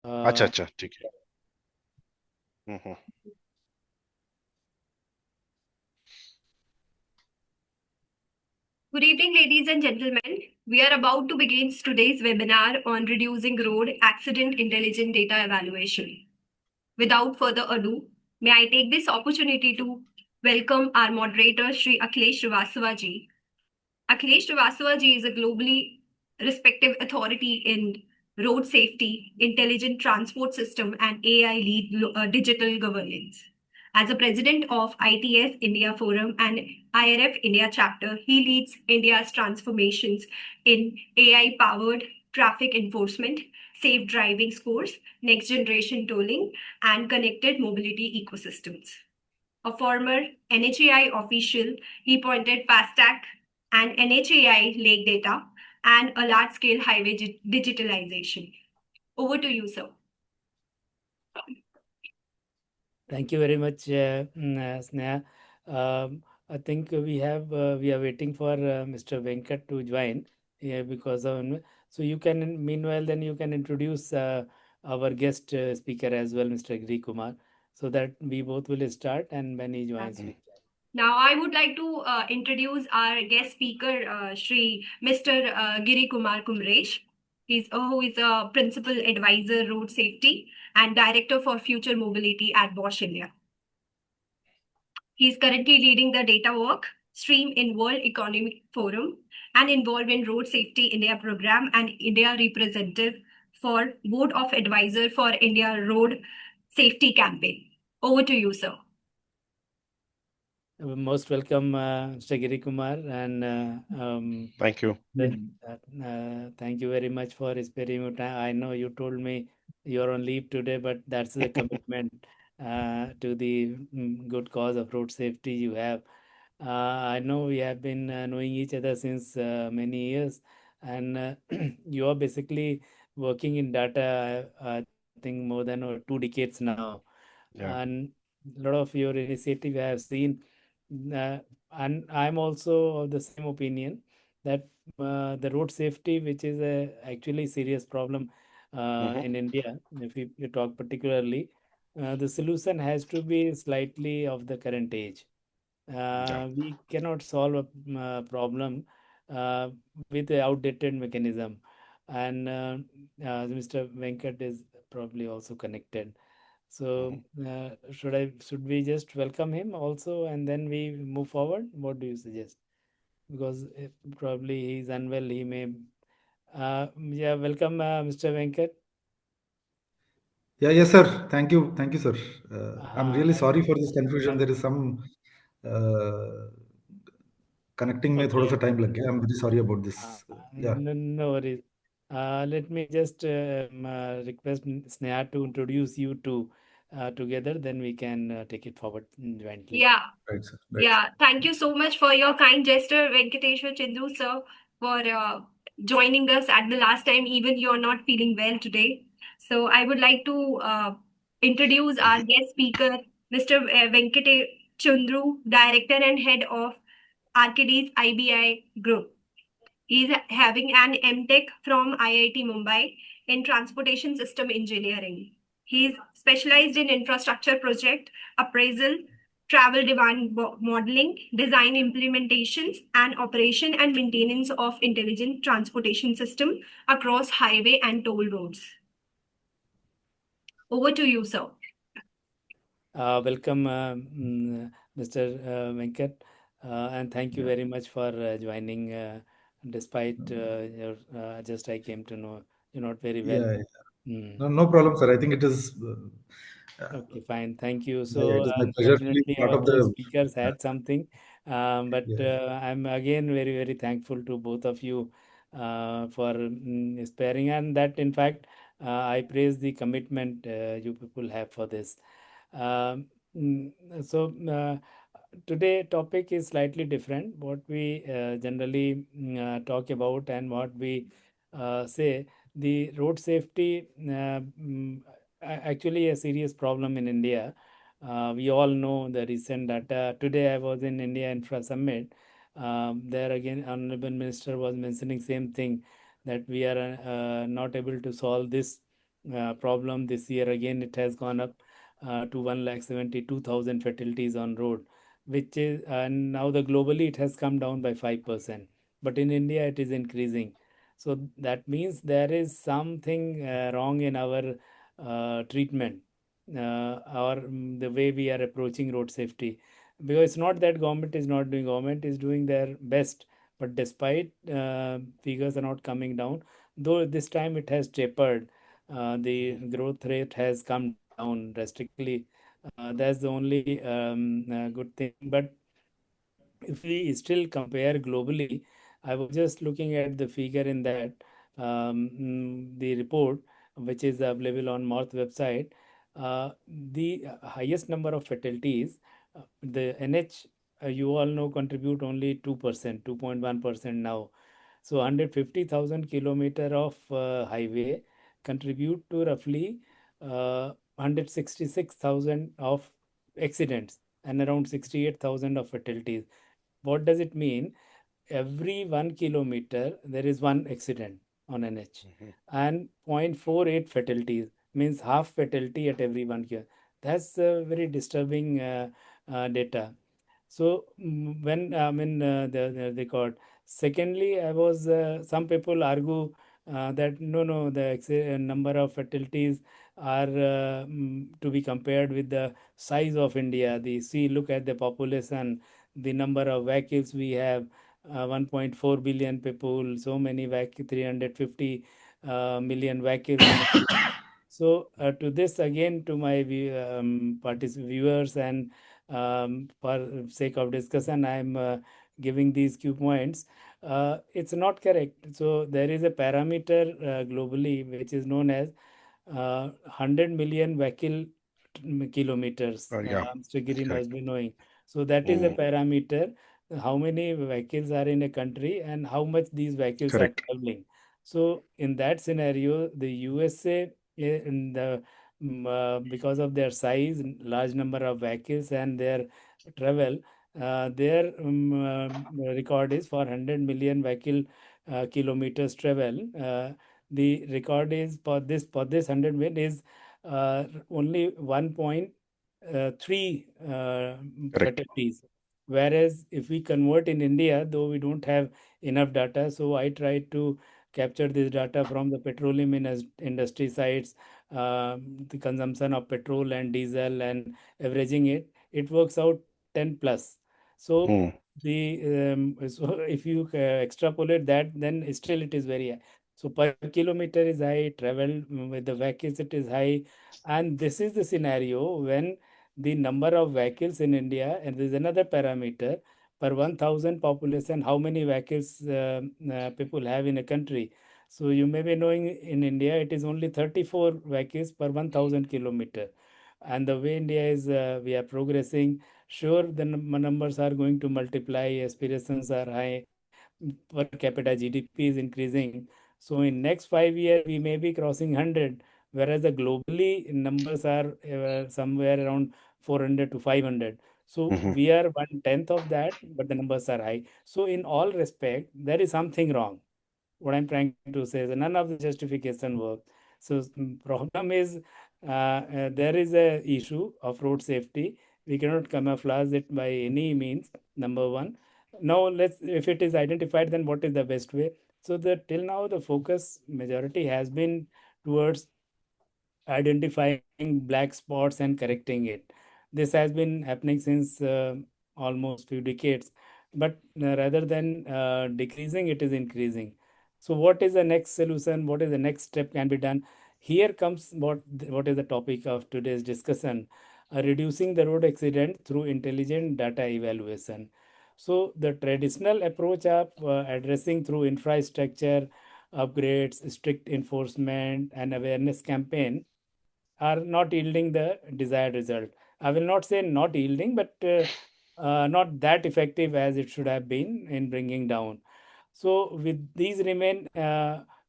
अच्छा Uh, अच्छा ठीक है। हम्म। Good evening, ladies and gentlemen. We are about to begin today's webinar on reducing road accident intelligent data evaluation. Without further ado, may I take this opportunity to welcome our moderator, Sri Akhilesh Srivastava ji. Akhilesh Srivastava ji is a globally respected authority in road safety, intelligent transport system, and AI lead digital governance. As a president of ITF India Forum and IRF India chapter, he leads India's transformations in AI powered traffic enforcement, safe driving scores, next generation tolling, and connected mobility ecosystems. A former NHAI official, he pointed FASTAC and NHAI lake data and a large scale highway digitalization. Over to you, sir. Thank you very much, Sneha. I think we are waiting for Mr. Venkat to join, yeah, because of, so you can meanwhile then you can introduce our guest speaker as well, Mr. Giri Kumar, so that we both will start, and when he joins, we Now, I would like to introduce our guest speaker, Shri Mr. Giri Kumar Kumresh. Who is a principal advisor, road safety, and director for future mobility at Bosch India. He is currently leading the data work stream in World Economic Forum and involved in Road Safety India program and India representative for Board of Advisor for India Road Safety Campaign. Over to you, sir. most welcome, Mr. Giri Kumar, and thank you. thank you very much for sparing your time. I know you told me you're on leave today, but that's the commitment to the good cause of road safety you have. I know we have been knowing each other since many years, and you are basically working in data, I think, more than 2 decades now. या And a lot of your initiative I have seen. Uh, and I'm also of the same opinion that the road safety, which is a actually serious problem in India, if you talk particularly, the solution has to be slightly of the current age. या We cannot solve a problem uh, with a outdated mechanism. And Mr. Venkat is probably also connected. So should we just welcome him also and then we move forward? What do you suggest? Because if probably he's unwell, he may. Yeah, welcome, Mr. Venkat. Yeah, yes, sir. Thank you, sir. I'm really I sorry for this confusion. am There is some uh, connecting में थोड़ा okay. सा time लग गया. I'm very sorry about this. Yeah, No, no worries. Let me just request Sneha to introduce you two together, then we can take it forward jointly. Yeah, right, sir. Right, sir. yeah. Thank you so much for your kind gesture, Venkateshwar Chindu, sir, for joining us at the last time, even you're not feeling well today. So I would like to introduce our guest speaker, Mr. Venkate Chundru, Director and Head of Arcades IBI Group. He's having an MTech from IIT Mumbai in transportation system engineering. He's specialized in infrastructure project, appraisal, travel demand modeling, design implementations, and operation and maintenance of intelligent transportation system across highway and toll roads. Over to you, sir. Welcome, Mr. Venkat, and thank you very much for joining. Despite your, just I came to know you're not very well. Yeah, yeah. Mm. No, no problem, sir. I think it is. Okay, fine. Thank you. Yeah, yeah, So it is my pleasure to be unfortunately, part our of two the. speakers had something, but Yeah, I'm again very, very thankful to both of you for sparing, and that in fact, I praise the commitment you people have for this. Um, mm, so today topic is slightly different. What we generally talk about and what we say, the road safety actually a serious problem in India. We all know the recent data. Today I was in India Infra Summit. There again, Honorable Minister was mentioning same thing that we are not able to solve this problem this year. Again, it has gone up to 1,72,000 fatalities on road, which is, and now the globally it has come down by 5%, but in India it is increasing. So that means there is something wrong in our treatment, or the way we are approaching road safety. Because it's not that government is not doing, government is doing their best, but despite figures are not coming down, though this time it has tapered, the growth rate has come down drastically. That's the only good thing. But if we still compare globally, I was just looking at the figure in that the report, which is available on North website. The highest number of fatalities, the NH, you all know, contribute only 2%, 2.1% now. So 150,000 kilometer of highway contribute to roughly 166,000 of accidents and around 68,000 of fatalities. What does it mean? Every 1 kilometer there is one accident on NH, and 0.48 fatalities, means half fatality at every 1 kilometer. That's very disturbing data. So when I mean the record. Secondly, I was some people argue that no, the number of fatalities are to be compared with the size of India. The see, look at the population, the number of vehicles we have, 1.4 billion people, so many 350 million vehicles in India. So to this again, to my viewers, and for sake of discussion, I'm giving these few points. It's not correct. So there is a parameter globally which is known as 100 million vehicle kilometers. Yeah, Mr. that's Giri correct. must be knowing. So that is a parameter. How many vehicles are in a country and how much these vehicles are Correct. traveling. So in that scenario, the USA, in the because of their size, large number of vehicles, and their travel, their record is for 100 million vehicle kilometers travel. The record is for this 100 million is only 1.3 Correct. fatalities. Whereas if we convert in India, though we don't have enough data, so I try to capture this data from the petroleum industry sites, the consumption of petrol and diesel, and averaging it, it works out 10 plus. So Hmm. the so if you extrapolate that, then still it is very high. So per kilometer is high, travel with the vehicles it is high, and this is the scenario when the number of vehicles in India, and there is another parameter, per 1,000 population, how many vehicles people have in a country. So you may be knowing in India it is only 34 vehicles per 1,000 kilometer. And the way India is, we are progressing, sure the numbers are going to multiply, aspirations are high, per capita GDP is increasing. So in next 5 years we may be crossing 100, whereas the globally numbers are somewhere around 400 to 500. So Hmm. we are 1/10 of that, but the numbers are high. So in all respect, there is something wrong. What I'm trying to say is none of the justification works. So problem is there is a issue of road safety. We cannot camouflage it by any means. Number one. Now let's, if it is identified, then what is the best way? So the till now the focus majority has been towards identifying black spots and correcting it. This has been happening since almost few decades, but rather than decreasing, it is increasing. So, what is the next solution? What is the next step can be done? Here comes what is the topic of today's discussion: reducing the road accident through intelligent data evaluation. So, the traditional approach of addressing through infrastructure upgrades, strict enforcement, and awareness campaign are not yielding the desired result. I will not say not yielding, but not that effective as it should have been in bringing down. So, with these remain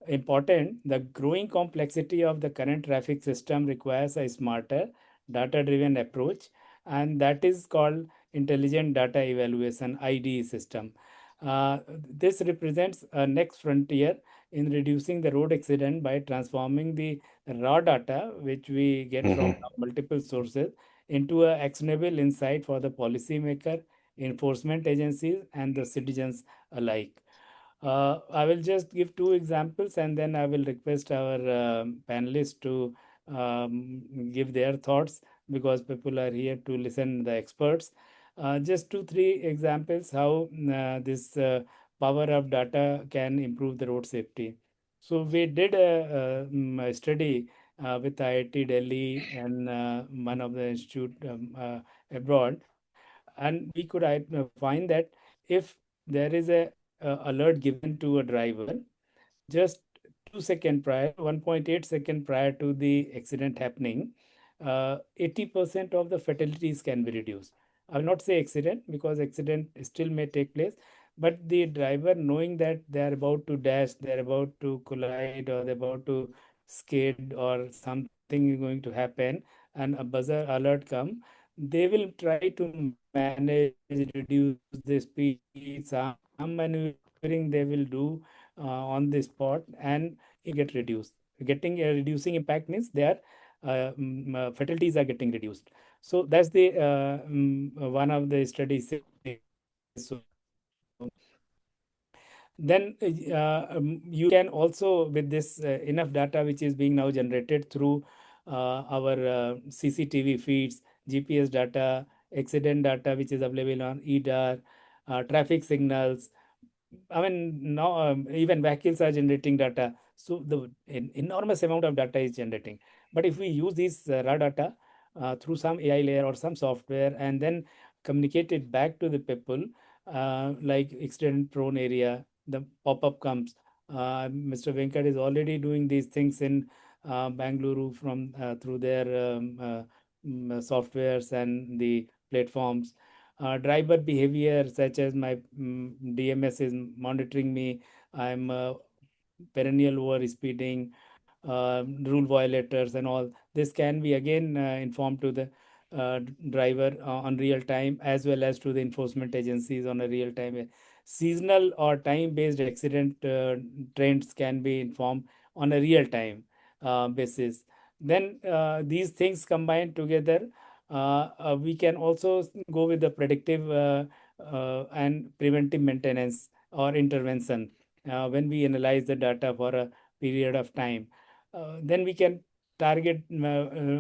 important, the growing complexity of the current traffic system requires a smarter, data driven approach, and that is called intelligent data evaluation IDE system. This represents a next frontier in reducing the road accident by transforming the raw data, which we get from multiple sources, into a actionable insight for the policymaker, enforcement agencies, and the citizens alike. I will just give two examples and then I will request our panelists to give their thoughts because people are here to listen the experts. Just two, three examples how this power of data can improve the road safety. So we did a study with IIT Delhi and one of the institute abroad, and we could find that if there is a alert given to a driver just 2 second prior, 1.8 second prior to the accident happening, 80% of the fatalities can be reduced. I will not say accident because accident still may take place, but the driver knowing that they are about to dash, they are about to collide, or they're about to skid, or something is going to happen, and a buzzer alert come, they will try to manage, reduce the speed. Some maneuvering they will do on the spot, and get reduced. Reducing impact means their fatalities are getting reduced. So that's the one of the studies says so. Then you can also with this enough data which is being now generated through our CCTV feeds, GPS data, accident data which is available on EDAR, traffic signals. I mean, now even vehicles are generating data. So the enormous amount of data is generating. But if we use this raw data through some AI layer or some software and then communicate it back to the people, like accident prone area, the pop-up comes. Mr. Venkat is already doing these things in Bangalore from through their softwares and the platforms. Driver behavior such as my DMS is monitoring me. I'm perennial over speeding, rule violators, and all. This can be again informed to the driver on real time as well as to the enforcement agencies on a real time. Seasonal or time based accident trends can be informed on a real time basis. Then these things combined together, we can also go with the predictive and preventive maintenance or intervention when we analyze the data for a period of time. Then we can target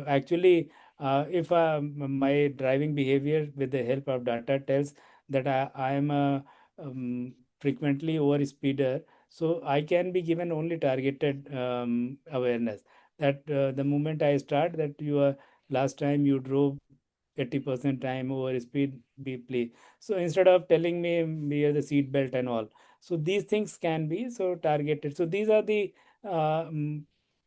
actually if my driving behavior with the help of data tells that I am a frequently over speeder, so I can be given only targeted awareness that the moment I start that you are last time you drove 80% time over speed be play. So instead of telling me wear the seat belt and all, so these things can be so targeted. So these are the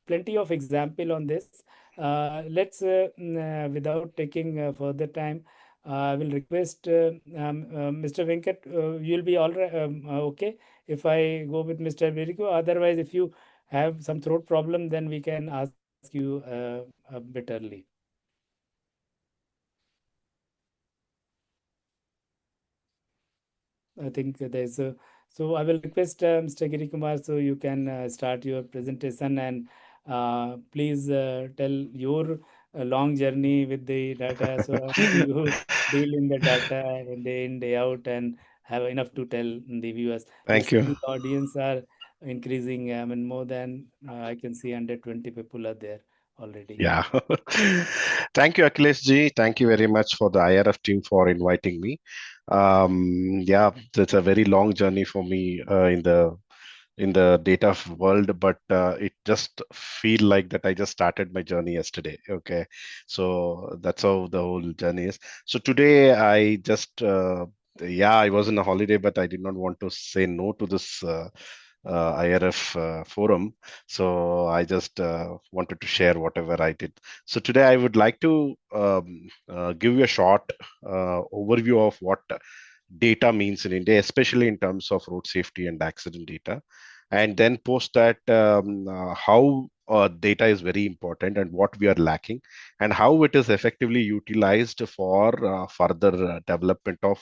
plenty of example on this. Let's without taking further time, I will request Mr. Venkat, you'll be all right, okay if I go with Mr. Virgo. Otherwise, if you have some throat problem, then we can ask you a bit early. I think there's a, so I will request Mr. Giri Kumar, so you can start your presentation and please tell your long journey with the data. So how do you deal in the data day in, day out and have enough to tell the viewers? You Thank see you. the audience are increasing. I mean, more than I can see 120 people are there already. Yeah. Thank you, Akhilesh ji. Thank you very much for the IRF team for inviting me. Yeah, it's a very long journey for me in the data world, but it just feel like that I just started my journey yesterday. Okay, so that's how the whole journey is. So today I just yeah, I was in a holiday, but I did not want to say no to this IRF forum. So I just wanted to share whatever I did. So today I would like to give you a short overview of what data means in India, especially in terms of road safety and accident data. And then post that how data is very important and what we are lacking and how it is effectively utilized for further development of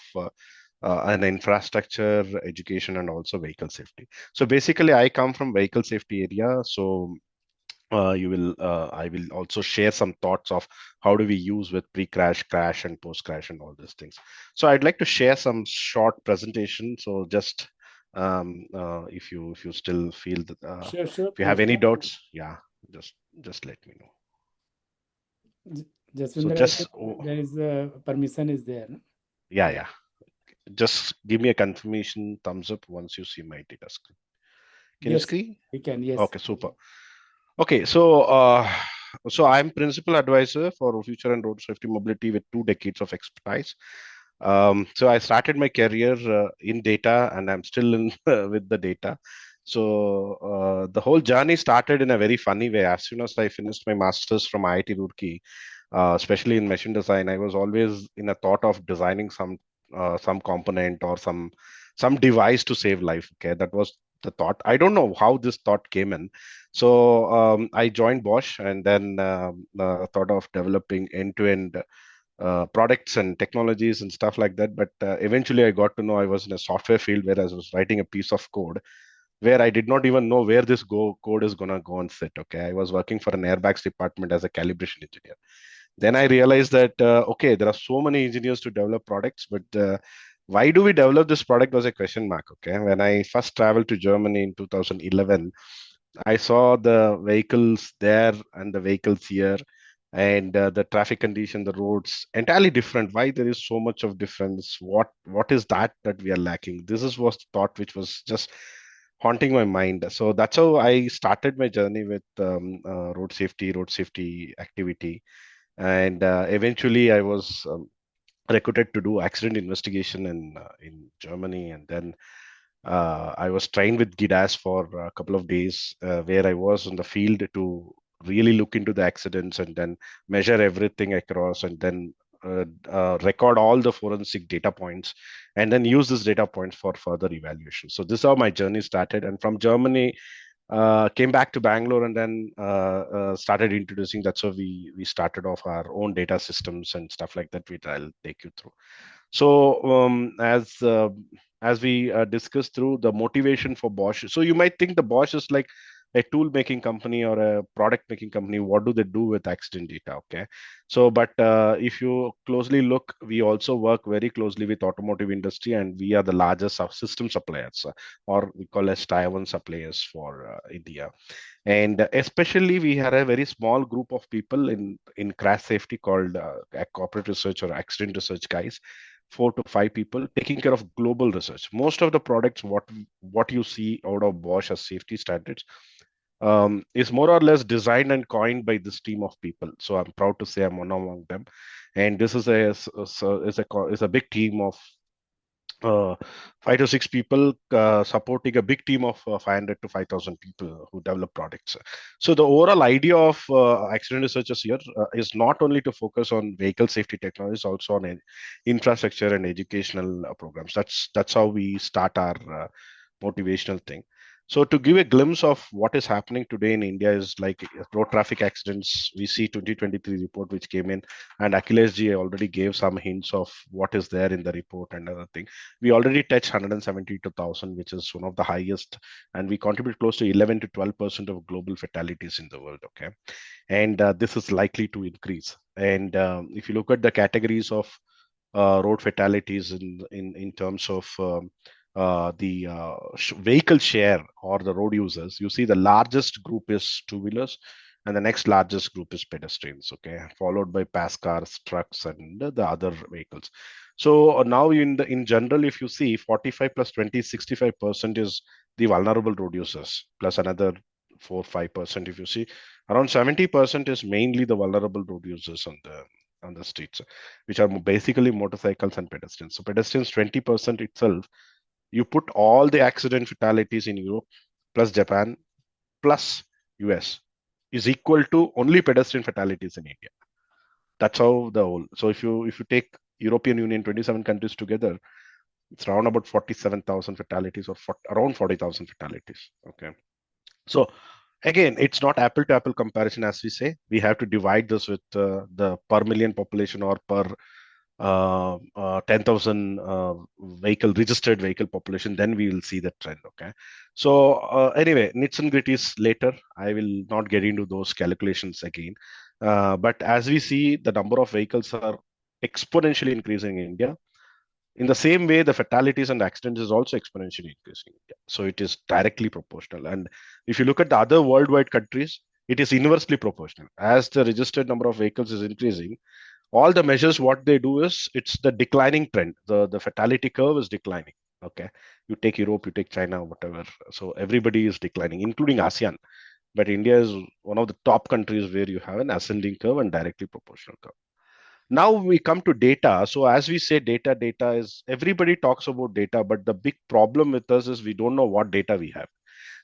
and infrastructure, education, and also vehicle safety. So basically, I come from vehicle safety area. So I will also share some thoughts of how do we use with pre-crash, crash, and post-crash, and all these things. So I'd like to share some short presentation. So just if you still feel that Sure, if you have please. any doubts, yeah, just let me know. So Jaswinder, I just think there is permission is there, no? yeah. Just give me a confirmation thumbs up once you see my data screen. Can you Yes, screen? we can. Yes. Okay, super. Okay, so I'm principal advisor for future and road safety mobility with 2 decades of expertise. So I started my career in data, and I'm still in with the data. So the whole journey started in a very funny way. As soon as I finished my masters from IIT Roorkee, especially in machine design, I was always in a thought of designing some component or some device to save life. Okay, that was the thought. I don't know how this thought came in. So I joined Bosch, and then thought of developing end-to-end products and technologies and stuff like that. But eventually, I got to know I was in a software field where I was writing a piece of code where I did not even know where this code is gonna go and sit. Okay, I was working for an airbags department as a calibration engineer. Then I realized that okay, there are so many engineers to develop products, but why do we develop this product was a question mark. Okay, when I first traveled to Germany in 2011, I saw the vehicles there and the vehicles here, and the traffic condition, the roads entirely different. Why there is so much of difference? What is that we are lacking? This is was the thought which was just haunting my mind. So that's how I started my journey with road safety activity, and eventually I was recruited to do accident investigation in Germany, and then I was trained with GIDAS for a couple of days, where I was on the field to really look into the accidents and then measure everything across, and then record all the forensic data points, and then use this data points for further evaluation. So this is how my journey started, and from Germany came back to Bangalore, and then started introducing. That's how we started off our own data systems and stuff like that, which I'll take you through. So as we discussed through the motivation for Bosch, so you might think the Bosch is like a tool making company or a product making company. What do they do with accident data? Okay, so but if you closely look, we also work very closely with automotive industry, and we are the largest system suppliers, or we call as tier one suppliers for India. And especially we had a very small group of people in crash safety called corporate research or accident research guys, 4 to 5 people taking care of global research. Most of the products what you see out of Bosch as safety standards is more or less designed and coined by this team of people. So I'm proud to say I'm one among them, and this is is a big team of uh, 5 to 6 people supporting a big team of 500 to 5,000 people who develop products. So the overall idea of accident researchers here is not only to focus on vehicle safety technologies, also on infrastructure and educational programs. That's how we start our motivational thing. So to give a glimpse of what is happening today in India is like road traffic accidents. We see 2023 report which came in, and Akhilesh ji already gave some hints of what is there in the report and other thing. We already touched 172,000, which is one of the highest, and we contribute close to 11 to 12% of global fatalities in the world. Okay, and this is likely to increase. And if you look at the categories of road fatalities in terms of the vehicle share or the road users, you see the largest group is two-wheelers, and the next largest group is pedestrians. Okay, followed by pass cars, trucks, and the other vehicles. So now in general, if you see 45 plus 20, 65% is the vulnerable road users, plus another 4-5%. If you see, around 70% is mainly the vulnerable road users on the streets, which are basically motorcycles and pedestrians. So pedestrians 20% itself, you put all the accident fatalities in Europe plus Japan plus US is equal to only pedestrian fatalities in India. That's how the whole. So if you take European Union 27 countries together, it's around about 47,000 fatalities or around 40,000 fatalities. Okay. So again, it's not apple to apple comparison, as we say. We have to divide this with the per million population or per 10,000 registered vehicle population, then we will see the trend. Okay. So anyway, nits and gritties later. I will not get into those calculations again. But as we see, the number of vehicles are exponentially increasing in India. In the same way, the fatalities and accidents is also exponentially increasing. So it is directly proportional. And if you look at the other worldwide countries, it is inversely proportional. As the registered number of vehicles is increasing, all the measures, what they do is it's the declining trend. The fatality curve is declining. Okay. You take Europe, you take China, whatever. So everybody is declining, including ASEAN. But India is one of the top countries where you have an ascending curve and directly proportional curve. Now we come to data. So as we say, data is, everybody talks about data, but the big problem with us is we don't know what data we have.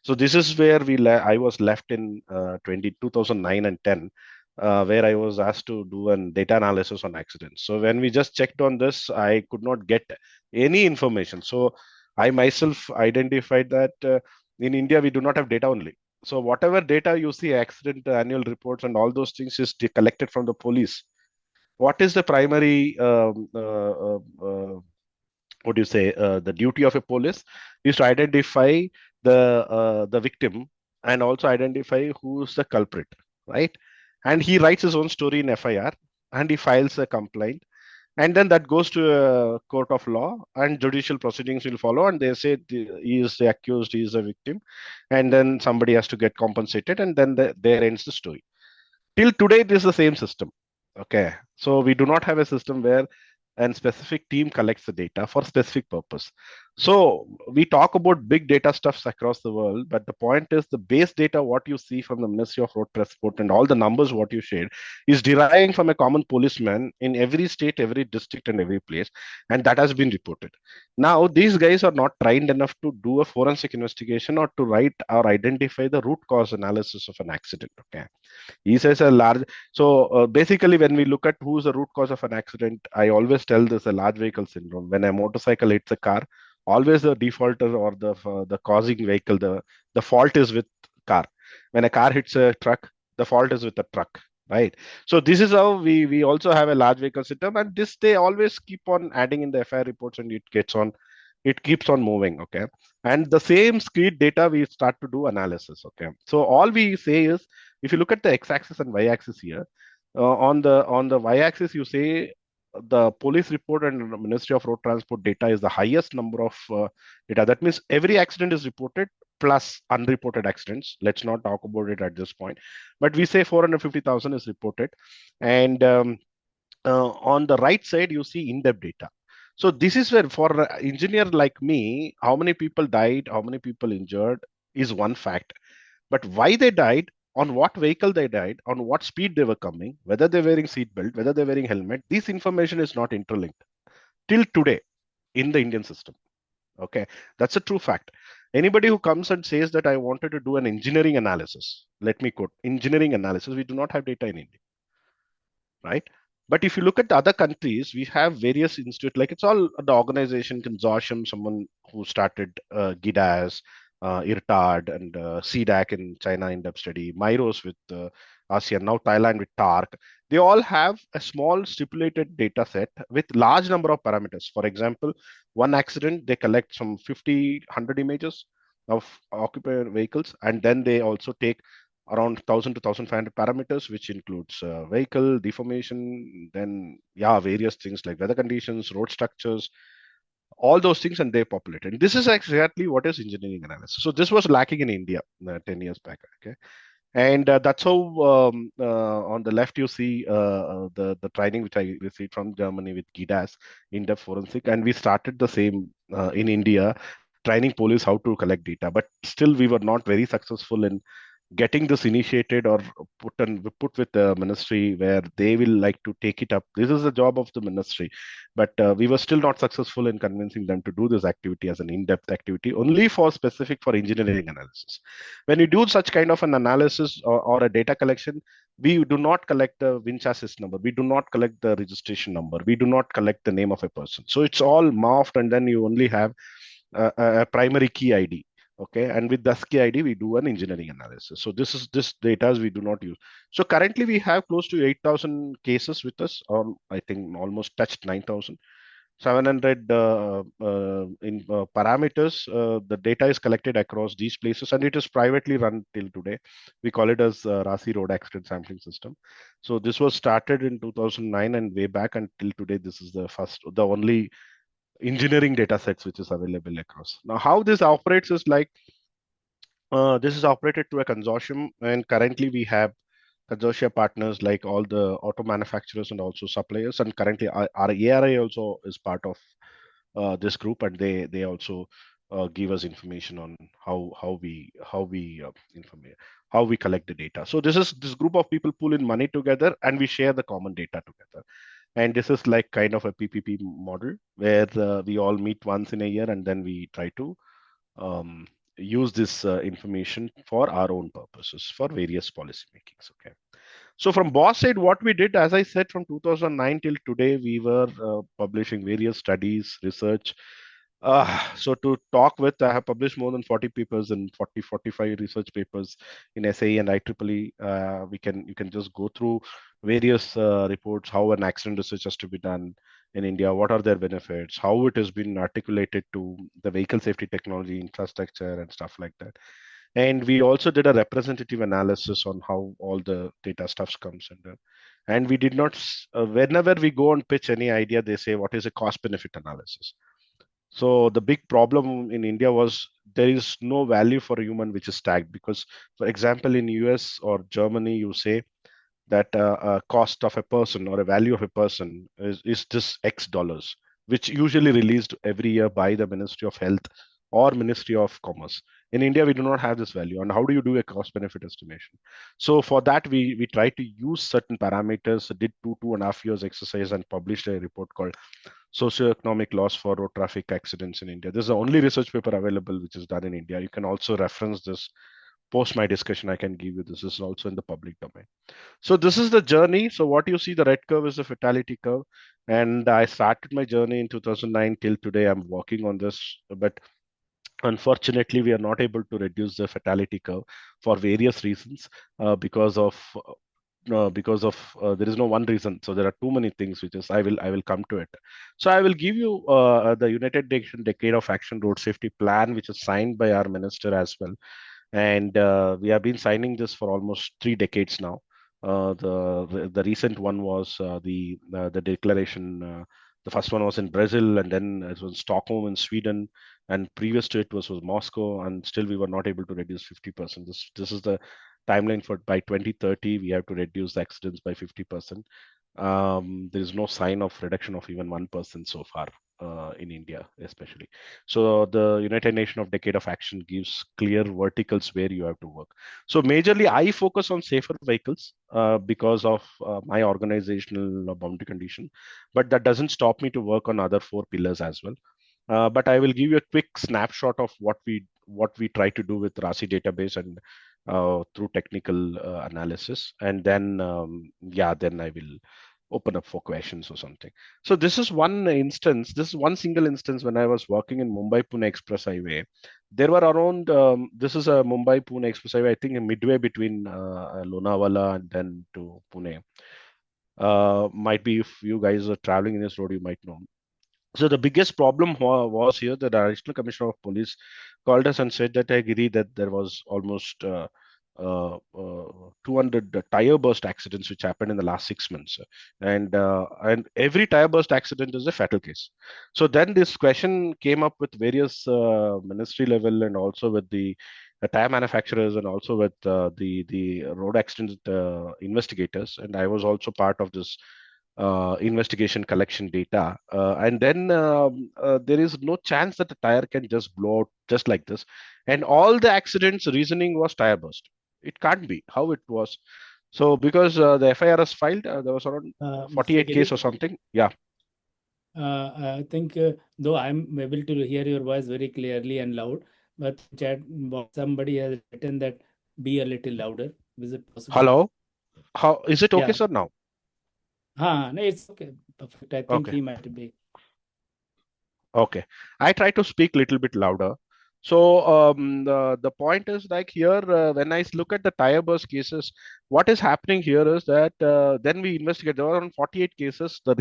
So this is where I was left in 2009 and 10, where I was asked to do an data analysis on accidents. So when we just checked on this, I could not get any information. So I myself identified that in India we do not have data only. So whatever data you see, accident annual reports and all those things is collected from the police. What is the primary what do you say, the duty of a police is to identify the victim and also identify who's the culprit, right? And he writes his own story in FIR and he files a complaint, and then that goes to a court of law and judicial proceedings will follow, and they say he is the accused, he is a victim, and then somebody has to get compensated, and then there ends the story. Till today it is the same system. Okay, so we do not have a system where a specific team collects the data for specific purpose. So we talk about big data stuffs across the world, but the point is the base data, what you see from the Ministry of Road Transport and all the numbers what you shared is deriving from a common policeman in every state, every district, and every place, and that has been reported. Now these guys are not trained enough to do a forensic investigation or to write or identify the root cause analysis of an accident. Okay, he says a large. So basically, when we look at who's the root cause of an accident, I always tell this a large vehicle syndrome. When a motorcycle hits a car, always the defaulter or the causing vehicle, the fault is with car. When a car hits a truck, the fault is with the truck. Right. So this is how we also have a large vehicle syndrome, and this they always keep on adding in the FIR reports, and it keeps on moving. Okay. And the same screed data we start to do analysis. Okay. So all we say is, if you look at the x-axis and y-axis here, on the y-axis you say the police report and Ministry of Road Transport data is the highest number of data. That means every accident is reported plus unreported accidents. Let's not talk about it at this point, but we say 450,000 is reported, and on the right side you see in-depth data. So this is where for an engineer like me, how many people died, how many people injured is one fact, but why they died, on what vehicle they died, on what speed they were coming, whether they're wearing seat belt, whether they're wearing helmet, this information is not interlinked till today in the Indian system. Okay, that's a true fact. Anybody who comes and says that I wanted to do an engineering analysis, let me quote, engineering analysis, we do not have data in India, right? But if you look at the other countries, we have various institutes, like it's all the organization consortium, someone who started GIDAS, IRTAD, and CDAC in China in-depth study, MIROS with ASEAN, now Thailand with TARC. They all have a small stipulated data set with large number of parameters. For example, one accident, they collect some 50, 100 images of occupied vehicles, and then they also take around 1000 to 1500 parameters, which includes vehicle deformation, then various things like weather conditions, road structures, all those things, and they populate. And this is exactly what is engineering analysis. So this was lacking in India 10 years back. Okay, and that's how on the left you see the training which I received from Germany with GIDAS, in-depth forensic, and we started the same in India, training police how to collect data. But still, we were not very successful in getting this initiated or put with the ministry where they will like to take it up. This is the job of the ministry, but we were still not successful in convincing them to do this activity as an in-depth activity only for specific for engineering analysis. When you do such kind of an analysis or a data collection, we do not collect the VIN chassis number, we do not collect the registration number, we do not collect the name of a person. So it's all morphed, and then you only have a primary key ID. Okay, and with Dusky ID we do an engineering analysis. So this data we do not use. So currently we have close to 8,000 cases with us, or I think almost touched 9,000. 700 in parameters. The data is collected across these places, and it is privately run till today. We call it as Rasi Road Accident Sampling System. So this was started in 2009, and way back until today, this is the only engineering data sets which is available across. Now, how this operates is like this is operated to a consortium, and currently we have consortia partners like all the auto manufacturers and also suppliers. And currently, our ARI also is part of this group, and they also give us information on how we collect the data. So this group of people pull in money together, and we share the common data together. And this is like kind of a PPP model where we all meet once in a year, and then we try to um, use this information for our own purposes for various policy makings. Okay. So from Boss side, what we did, as I said, from 2009 till today, we were publishing various studies, research. So to talk with, I have published more than 40 papers and 45 research papers in SAE and IEEE. You can just go through various reports, how an accident research has to be done in India, what are their benefits, how it has been articulated to the vehicle safety technology infrastructure and stuff like that. And we also did a representative analysis on how all the data stuffs comes under. And we did not, whenever we go and pitch any idea, they say, what is a cost benefit analysis? So the big problem in India was there is no value for a human which is tagged, because, for example, in US or Germany, you say that a cost of a person or a value of a person is this X dollars, which usually released every year by the Ministry of Health or Ministry of Commerce. In India, we do not have this value. And how do you do a cost benefit estimation? So for that, we try to use certain parameters, did 2.5 years exercise and published a report called Socioeconomic Loss for Road Traffic Accidents in India. This is the only research paper available which is done in India. You can also reference this post my discussion. I can give you this. This is also in the public domain. So this is the journey. So what you see, the red curve is the fatality curve. And I started my journey in 2009 till today. I'm working on this, but unfortunately, we are not able to reduce the fatality curve for various reasons because of there is no one reason. So there are too many things which is I will come to it. So I will give you the United Nations Decade of Action Road Safety Plan, which is signed by our minister as well. And we have been signing this for almost 3 decades now. The recent one was the declaration. The first one was in Brazil, and then it was Stockholm in Sweden, and previous to it was Moscow, and still we were not able to reduce 50%. This is the timeline for by 2030 we have to reduce the accidents by 50%. There is no sign of reduction of even 1% so far in India, especially. So the United Nations of Decade of Action gives clear verticals where you have to work. So majorly, I focus on safer vehicles because of my organizational boundary condition, but that doesn't stop me to work on other 4 pillars as well. But I will give you a quick snapshot of what we try to do with RASI database and through technical analysis, and then then I will open up for questions or something. So this is one instance. This is one single instance when I was working in Mumbai Pune Express Highway. There were around. This is a Mumbai Pune Express Highway. I think midway between Lonavala and then to Pune. Might be if you guys are traveling in this road, you might know. So the biggest problem was here that the Additional Commissioner of Police called us and said that I agree that there was almost 200 tire burst accidents which happened in the last 6 months, and every tire burst accident is a fatal case. So then this question came up with various ministry level and also with the tire manufacturers and also with the road accident investigators, and I was also part of this investigation collection data. And then there is no chance that the tire can just blow out just like this. And all the accidents reasoning was tire burst. It can't be how it was. So because the FIR is filed, there was around Mr. 48 case Giri, or something. Yeah. I think though I'm able to hear your voice very clearly and loud, but in chat box somebody has written that be a little louder. Is it possible? Hello. How is it okay, Yeah. sir? Now. No, it's okay. Perfect. I think Okay. he might be. Okay. I try to speak a little bit louder. So the point is like here, when I look at the tire burst cases, what is happening here is that then we investigate. There were around 48 cases. The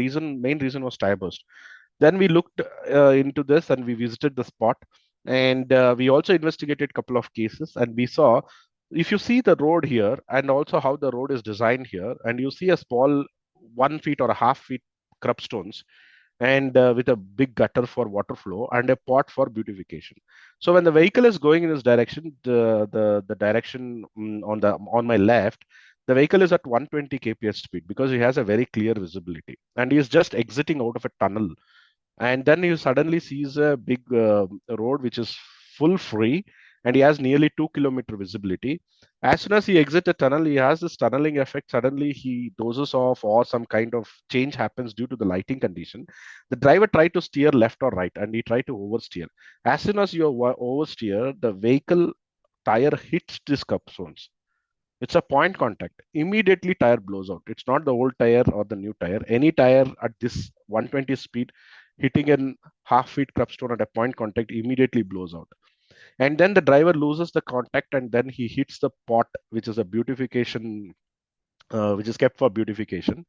main reason was tire burst. Then we looked into this and we visited the spot, and we also investigated a couple of cases, and we saw, if you see the road here and also how the road is designed here, and you see a small 1 feet or a half feet crub stones, and with a big gutter for water flow and a pot for beautification. So when the vehicle is going in this direction, the direction on my left, the vehicle is at 120 kph speed because he has a very clear visibility, and he is just exiting out of a tunnel, and then he suddenly sees a big road which is full free, and he has nearly 2 kilometer visibility. As soon as he exits the tunnel, he has this tunneling effect. Suddenly he dozes off, or some kind of change happens due to the lighting condition. The driver tried to steer left or right, and he tried to oversteer. As soon as you oversteer, the vehicle tire hits this cup zones. It's a point contact. Immediately tire blows out. It's not the old tire or the new tire. Any tire at this 120 speed hitting a half feet crupstone at a point contact immediately blows out. And then the driver loses the contact, and then he hits the pot, which is a beautification, which is kept for beautification.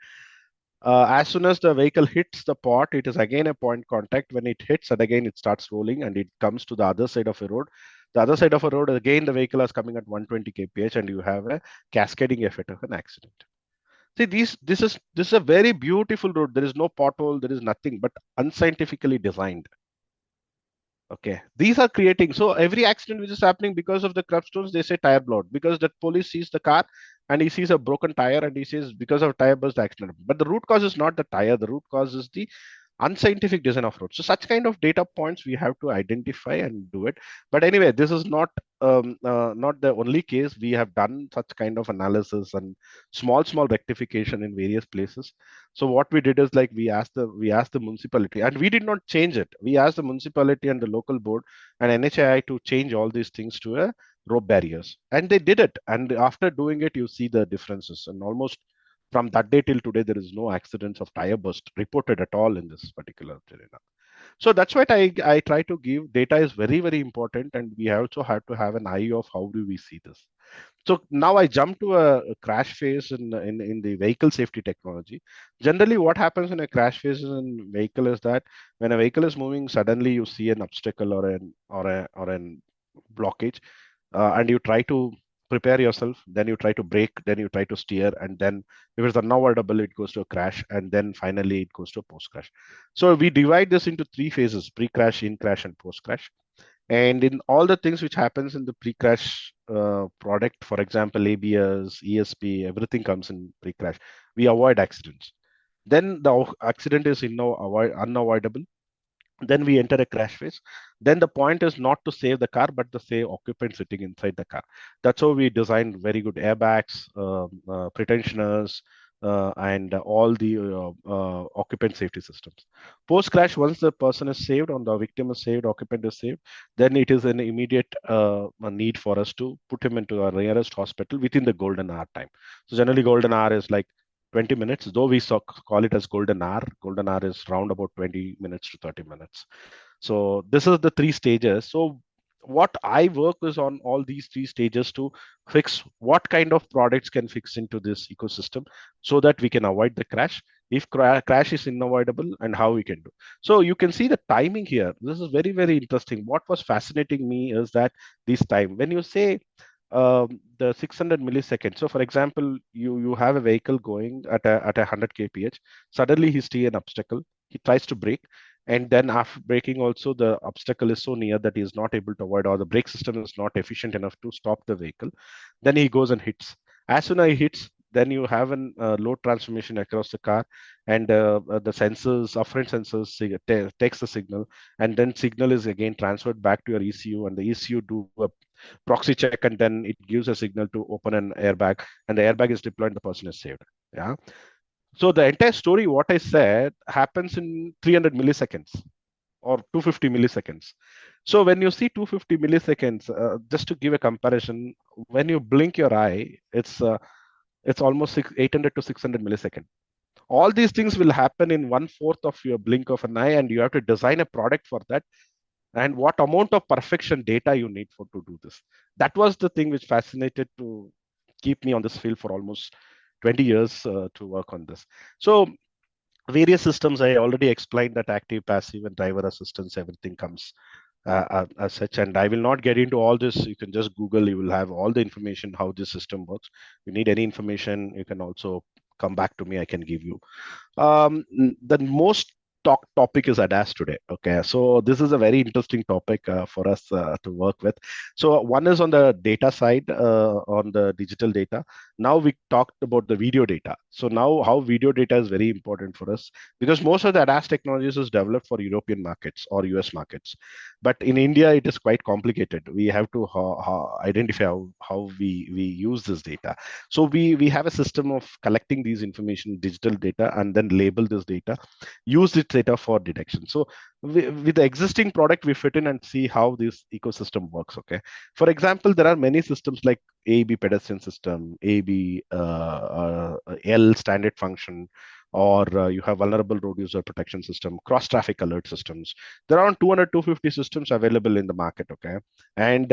As soon as the vehicle hits the pot, it is again a point contact. When it hits, and again it starts rolling, and it comes to the other side of a road. The other side of a road, again the vehicle is coming at 120 kph, and you have a cascading effect of an accident. See, this is a very beautiful road. There is no pothole, there is nothing, but unscientifically designed. Okay, these are creating, so every accident which is happening because of the crabstones, they say tire blowout, because the police sees the car and he sees a broken tire and he says because of tire burst accident. But the root cause is not the tire, the root cause is the unscientific design of roads. So such kind of data points we have to identify and do it. But anyway, this is not the only case. We have done such kind of analysis and small rectification in various places. So what we did is like we asked the municipality, and we did not change it. We asked the municipality and the local board and NHAI to change all these things to a rope barriers, and they did it. And after doing it, you see the differences, and almost from that day till today, there is no accidents of tire burst reported at all in this particular terrain. So that's what I try to give. Data is very important, and we also have to have an eye of how do we see this. So now I jump to a crash phase in the vehicle safety technology. Generally, what happens in a crash phase in vehicle is that when a vehicle is moving, suddenly you see an obstacle or an blockage, and you try to prepare yourself. Then you try to brake. Then you try to steer, and then if it's unavoidable, it goes to a crash, and then finally it goes to a post crash. So we divide this into three phases: pre-crash, in-crash, and post-crash. And in all the things which happens in the pre-crash product, for example, ABS, ESP, everything comes in pre-crash. We avoid accidents. Then the accident is unavoidable. Then we enter a crash phase. Then the point is not to save the car, but to save occupants sitting inside the car. That's how we designed very good airbags, pretensioners, and all the occupant safety systems. Post crash, once the person is saved, or the victim is saved, occupant is saved, then it is an immediate need for us to put him into our nearest hospital within the golden hour time. So generally golden hour is like 20 minutes, though we call it as golden hour. Golden hour is round about 20 minutes to 30 minutes. So this is the three stages. So what I work is on all these three stages to fix what kind of products can fix into this ecosystem so that we can avoid the crash. If crash is unavoidable, and how we can do. So you can see the timing here. This is very interesting. What was fascinating me is that this time, when you say the 600 milliseconds. So, for example, you have a vehicle going at a 100 kph. Suddenly, he sees an obstacle. He tries to brake, and then after braking, also the obstacle is so near that he is not able to avoid, or the brake system is not efficient enough to stop the vehicle. Then he goes and hits. As soon as he hits, then you have an load transformation across the car, and the sensors, afferent sensors, takes the signal, and then signal is again transferred back to your ECU, and the ECU do a proxy check, and then it gives a signal to open an airbag, and the airbag is deployed, the person is saved. Yeah. So the entire story, what I said, happens in 300 milliseconds or 250 milliseconds. So when you see 250 milliseconds, just to give a comparison, when you blink your eye, it's almost 800 to 600 milliseconds. All these things will happen in 1/4 of your blink of an eye, and you have to design a product for that. and what amount of perfection data you need for to do this. That was the thing which fascinated to keep me on this field for almost 20 years to work on this. So various systems, I already explained that active, passive, and driver assistance, everything comes as such. And I will not get into all this. You can just Google, you will have all the information how this system works. If you need any information, you can also come back to me, I can give you. The most topic is ADAS today. Okay, so this is a very interesting topic for us to work with. So one is on the data side, on the digital data. Now we talked about the video data. So now how video data is very important for us, because most of the ADAS technologies is developed for European markets or US markets. But in India, it is quite complicated. We have to identify how we use this data. So we have a system of collecting these information, digital data, and then label this data, use this data for detection. So with the existing product, we fit in and see how this ecosystem works. Okay. For example, there are many systems like AAB pedestrian system, AAB L standard function, or you have vulnerable road user protection system, cross traffic alert systems. There are around 200, 250 systems available in the market. Okay. And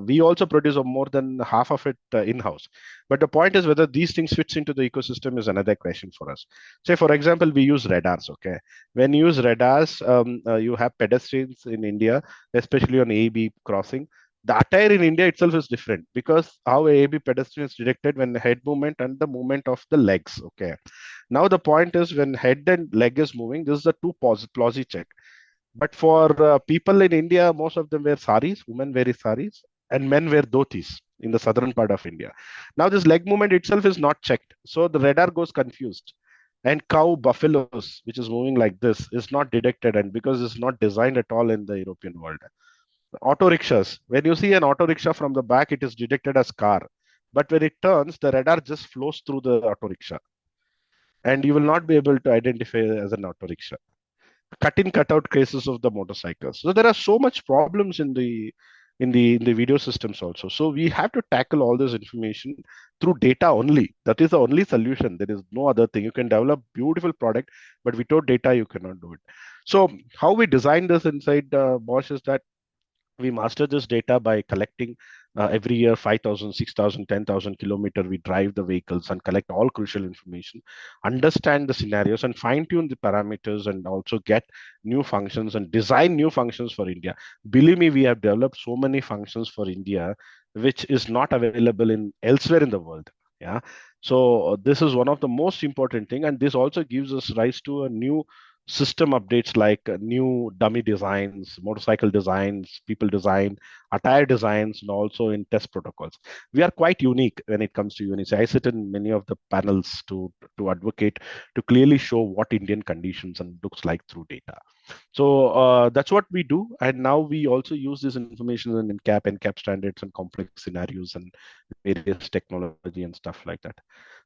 we also produce more than half of it in-house. But the point is whether these things fits into the ecosystem is another question for us. Say, for example, we use radars. Okay. When you use radars, you have pedestrians in India, especially on AAB crossing. The attire in India itself is different, because how AAB pedestrian is detected when the head movement and the movement of the legs. Okay. Now the point is when head and leg is moving, this is a two plausi check. But for people in India, most of them wear saris, women wear saris, and men wear dhotis in the southern part of India. Now this leg movement itself is not checked. So the radar goes confused. And cow buffaloes, which is moving like this, is not detected, and because it's not designed at all in the European world. Auto rickshaws, when you see an auto rickshaw from the back, it is detected as car. But when it turns, the radar just flows through the auto rickshaw, and you will not be able to identify as an auto rickshaw. Cut in, cut out cases of the motorcycles. So there are so much problems in the video systems also. So we have to tackle all this information through data only. That is the only solution. There is no other thing. You can develop beautiful product, but without data, you cannot do it. So how we design this inside Bosch is that we master this data by collecting every year 5,000, 6,000, 10,000 kilometer. We drive the vehicles and collect all crucial information, understand the scenarios, and fine tune the parameters, and also get new functions and design new functions for India. Believe me, we have developed so many functions for India which is not available in elsewhere in the world. Yeah. So this is one of the most important thing, and this also gives us rise to a new system updates, like new dummy designs, motorcycle designs, people design, attire designs, and also in test protocols. We are quite unique when it comes to UNICE. I sit in many of the panels to advocate, to clearly show what Indian conditions and looks like through data. So that's what we do. And now we also use this information in NCAP standards and complex scenarios and various technology and stuff like that.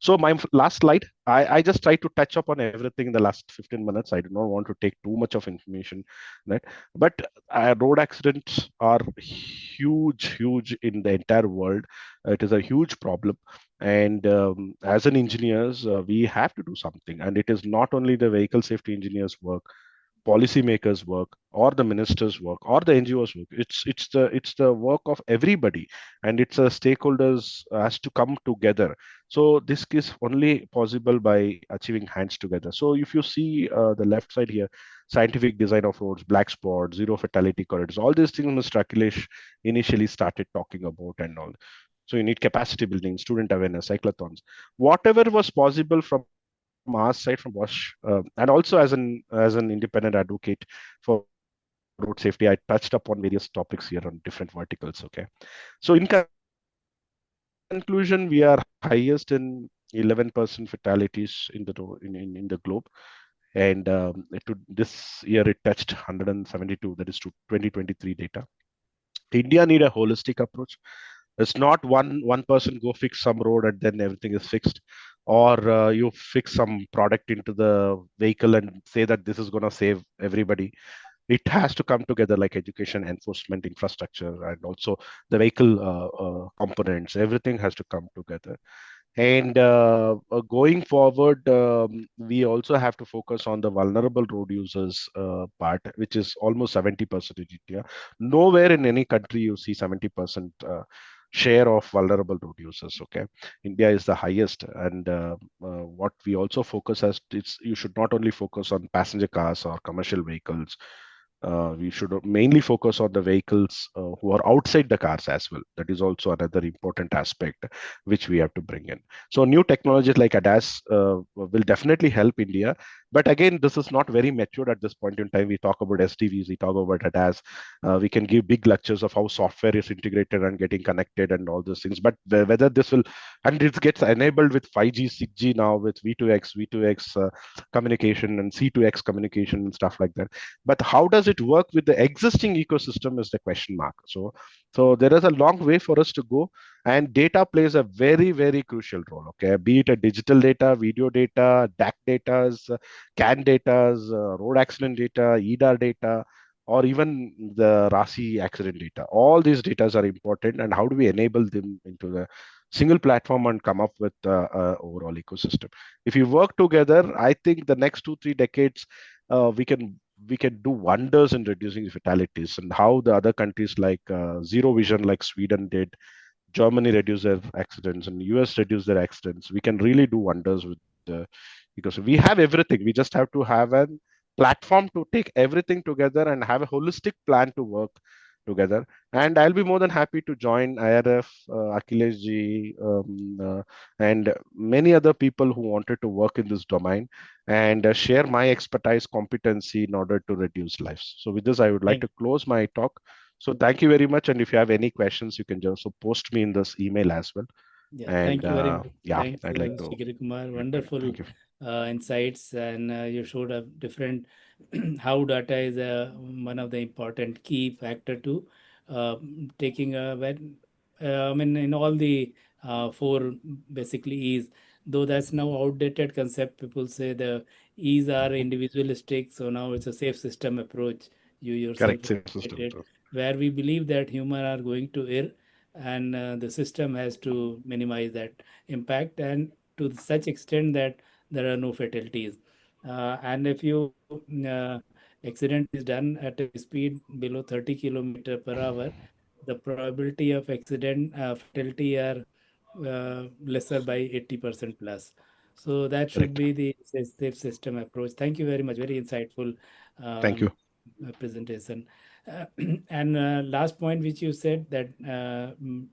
So my last slide, I just try to touch upon everything in the last 15 minutes. I do not want to take too much of information, right? But road accidents are huge in the entire world. It is a huge problem. And as an engineers, we have to do something. And it is not only the vehicle safety engineers work, policymakers work, or the ministers work, or the NGOs work. It's the work of everybody, and it's a stakeholders has to come together. So this is only possible by achieving hands together. So if you see the left side here, scientific design of roads, black spots, zero fatality corridors, all these things Mr. Akhilesh initially started talking about and all. So you need capacity building, student awareness, cyclothons, whatever was possible from our side, from Bosch, and also as an independent advocate for road safety, I touched upon various topics here on different verticals. Okay, so in conclusion, we are highest in 11% fatalities in the in the globe, and this year it touched 172. That is to 2023 data. India need a holistic approach. It's not one person go fix some road and then everything is fixed, or you fix some product into the vehicle and say that this is going to save everybody. It has to come together, like education, enforcement, infrastructure, and also the vehicle components. Everything has to come together. And going forward, we also have to focus on the vulnerable road users part, which is almost 70% in India. Nowhere in any country you see 70% share of vulnerable road users. Okay, India is the highest, and what we also focus as it's you should not only focus on passenger cars or commercial vehicles. We should mainly focus on the vehicles who are outside the cars as well. That is also another important aspect which we have to bring in. So new technologies like ADAS will definitely help India. But again, this is not very matured at this point in time. We talk about SDVs, we talk about ADAS. We can give big lectures of how software is integrated and getting connected and all those things. But whether this will, and it gets enabled with 5G, 6G now with V2X communication and C2X communication and stuff like that. But how does it work with the existing ecosystem is the question mark. So there is a long way for us to go, and data plays a very, very crucial role. Okay, be it a digital data, video data, DAC data, CAN data, road accident data, EDAR data, or even the RASI accident data. All these data are important, and how do we enable them into the single platform and come up with overall ecosystem? If you work together, I think the next 2 3 decades we can do wonders in reducing fatalities, and how the other countries like zero vision like Sweden did, Germany reduced their accidents, and US reduced their accidents. We can really do wonders with because we have everything. We just have to have a platform to take everything together and have a holistic plan to work together. And I'll be more than happy to join IRF, Akhilesh ji, and many other people who wanted to work in this domain and share my expertise, competency in order to reduce lives. So with this, I would like Thank to close my talk. So thank you very much. And if you have any questions, you can just post me in this email as well. Yeah, And thank you very much. yeah, Thanks, I'd like to. Shikari Kumar. Wonderful Thank you. insights, and you showed a different how data is one of the important key factor to taking a when I mean in all the four basically E's. Though that's now outdated concept. People say the E's are Mhm. individualistic, so now it's a safe system approach. You yourself Correct. Safe system. stated, where we believe that human are going to err, and the system has to minimize that impact, and to such extent that there are no fatalities. And if you accident is done at a speed below 30 kilometer per hour, the probability of accident fatality are lesser by 80% plus. So that should Correct. be the safe system approach. Thank you very much. Very insightful Thank um, you. presentation. Uh, and last point which you said that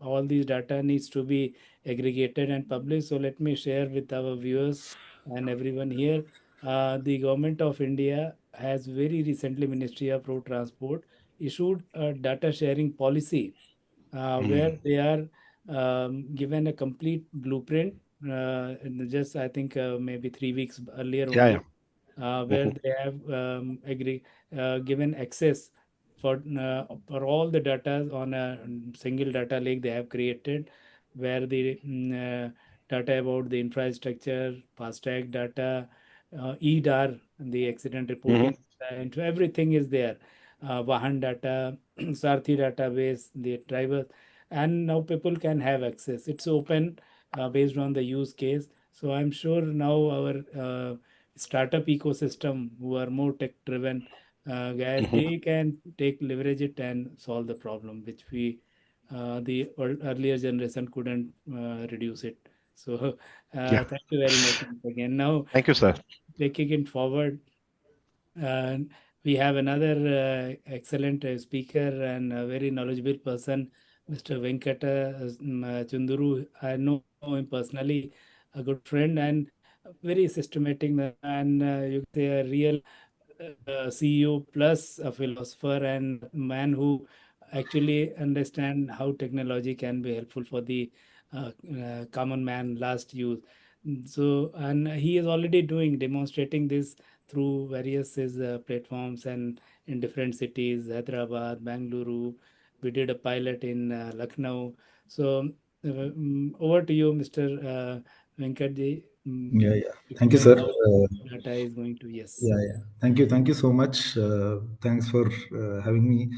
all these data needs to be aggregated and published. So let me share with our viewers and everyone here. The government of India has very recently, Ministry of Road Transport issued a data sharing policy where Mm. they are given a complete blueprint in just I think maybe 3 weeks earlier Yeah, yeah. only, where Hmm. they have given access for all the data on a single data lake they have created, where the data about the infrastructure, FASTag data, EDAR, the accident Hmm. reporting, and everything is there. Vahan data, Sarthi database, the drivers, and now people can have access. It's open based on the use case. So I'm sure now our startup ecosystem who are more tech driven guys, Hmm. they can take leverage it and solve the problem which we the earlier generation couldn't reduce it. So Yeah. thank you very much once again. Now Thank you, sir. taking it forward, and we have another excellent speaker and a very knowledgeable person, Mr. Venkata Chunduru. I know him personally, a good friend and a very systematic and you can say a real CEO plus a philosopher and a man who actually understand how technology can be helpful for the common man last use. So, and he is already doing demonstrating this through various his platforms and in different cities, Hyderabad, Bangalore. We did a pilot in Lucknow. So, over to you, Mr. Venkatji, Yeah, yeah. Thank you, explain sir. how data is going to, yes. Yeah, yeah. Thank you so much. Thanks for having me.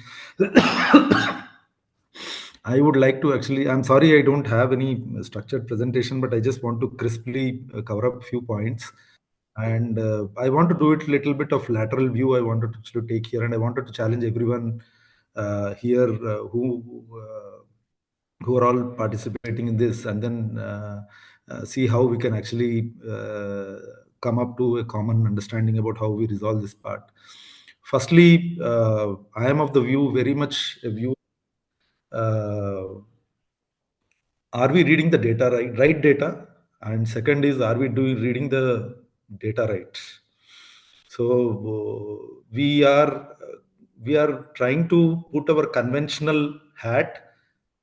I would like to actually, I'm sorry I don't have any structured presentation, but I just want to crisply cover up a few points. And I want to do it little bit of lateral view. I wanted to actually take here, and I wanted to challenge everyone here who are all participating in this, and then see how we can actually come up to a common understanding about how we resolve this part. Firstly, I am of the view, very much a view. Uh, are we reading the data right data, and second is, are we doing reading the data right? So we are trying to put our conventional hat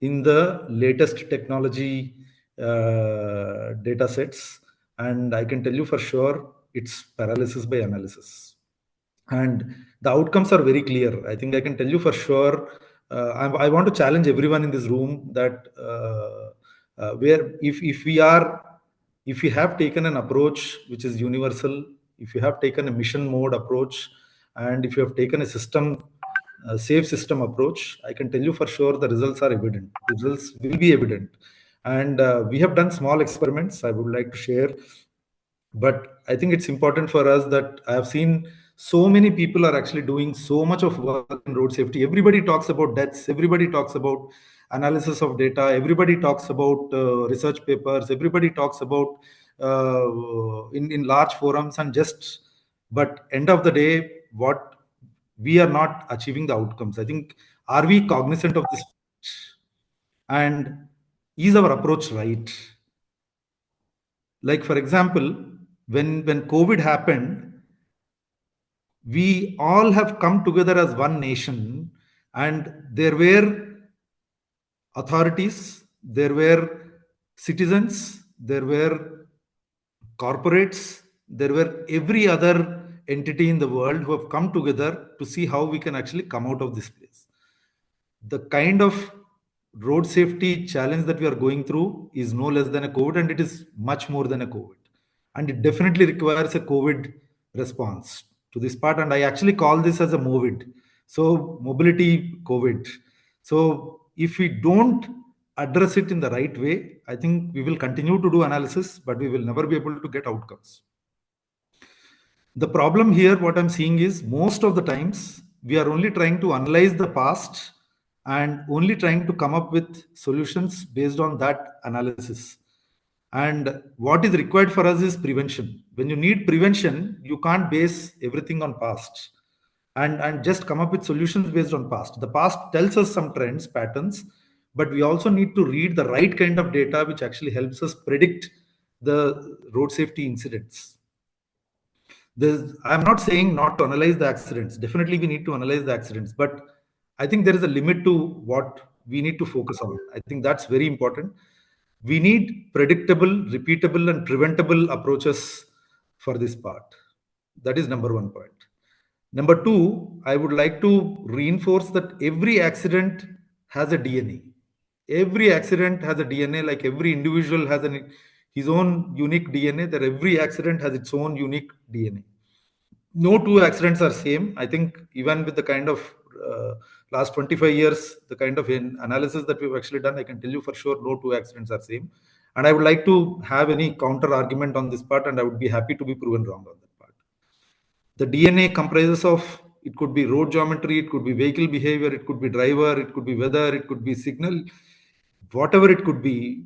in the latest technology data sets, and I can tell you for sure it's paralysis by analysis, and the outcomes are very clear. I think I can tell you for sure. I want to challenge everyone in this room that where if we are, if we have taken an approach which is universal, if you have taken a mission mode approach, and if you have taken a system safe system approach, I can tell you for sure the results are evident. The results will be evident, and we have done small experiments. I would like to share, but I think it's important for us that I have seen so many people are actually doing so much of work in road safety. Everybody talks about deaths, everybody talks about analysis of data, everybody talks about research papers, everybody talks about in large forums, and just, but end of the day, what we are not achieving the outcomes. I think, are we cognizant of this, and is our approach right? Like for example, when COVID happened, we all have come together as one nation, and there were authorities, there were citizens, there were corporates, there were every other entity in the world who have come together to see how we can actually come out of this place. The kind of road safety challenge that we are going through is no less than a COVID, and it is much more than a COVID. And it definitely requires a COVID response to this part. And I actually call this as a MOVID. So, mobility COVID. So, if we don't address it in the right way, I think we will continue to do analysis, but we will never be able to get outcomes. The problem here, what I'm seeing is, most of the times we are only trying to analyze the past and only trying to come up with solutions based on that analysis. And what is required for us is prevention. When you need prevention, you can't base everything on past and just come up with solutions based on past. The past tells us some trends, patterns, but we also need to read the right kind of data which actually helps us predict the road safety incidents. I'm not saying not to analyze the accidents. Definitely, we need to analyze the accidents, but I think there is a limit to what we need to focus on. I think that's very important. We need predictable, repeatable, and preventable approaches for this part. That is number one point. Number two, I would like to reinforce that every accident has a DNA. Every accident has a DNA, like every individual has his own unique DNA, that every accident has its own unique DNA. No two accidents are same. I think even with the kind of last 25 years, the kind of analysis that we've actually done, I can tell you for sure no two accidents are same. And I would like to have any counter argument on this part, and I would be happy to be proven wrong on that part. The DNA comprises of, it could be road geometry, it could be vehicle behavior, it could be driver, it could be weather, it could be signal, whatever it could be.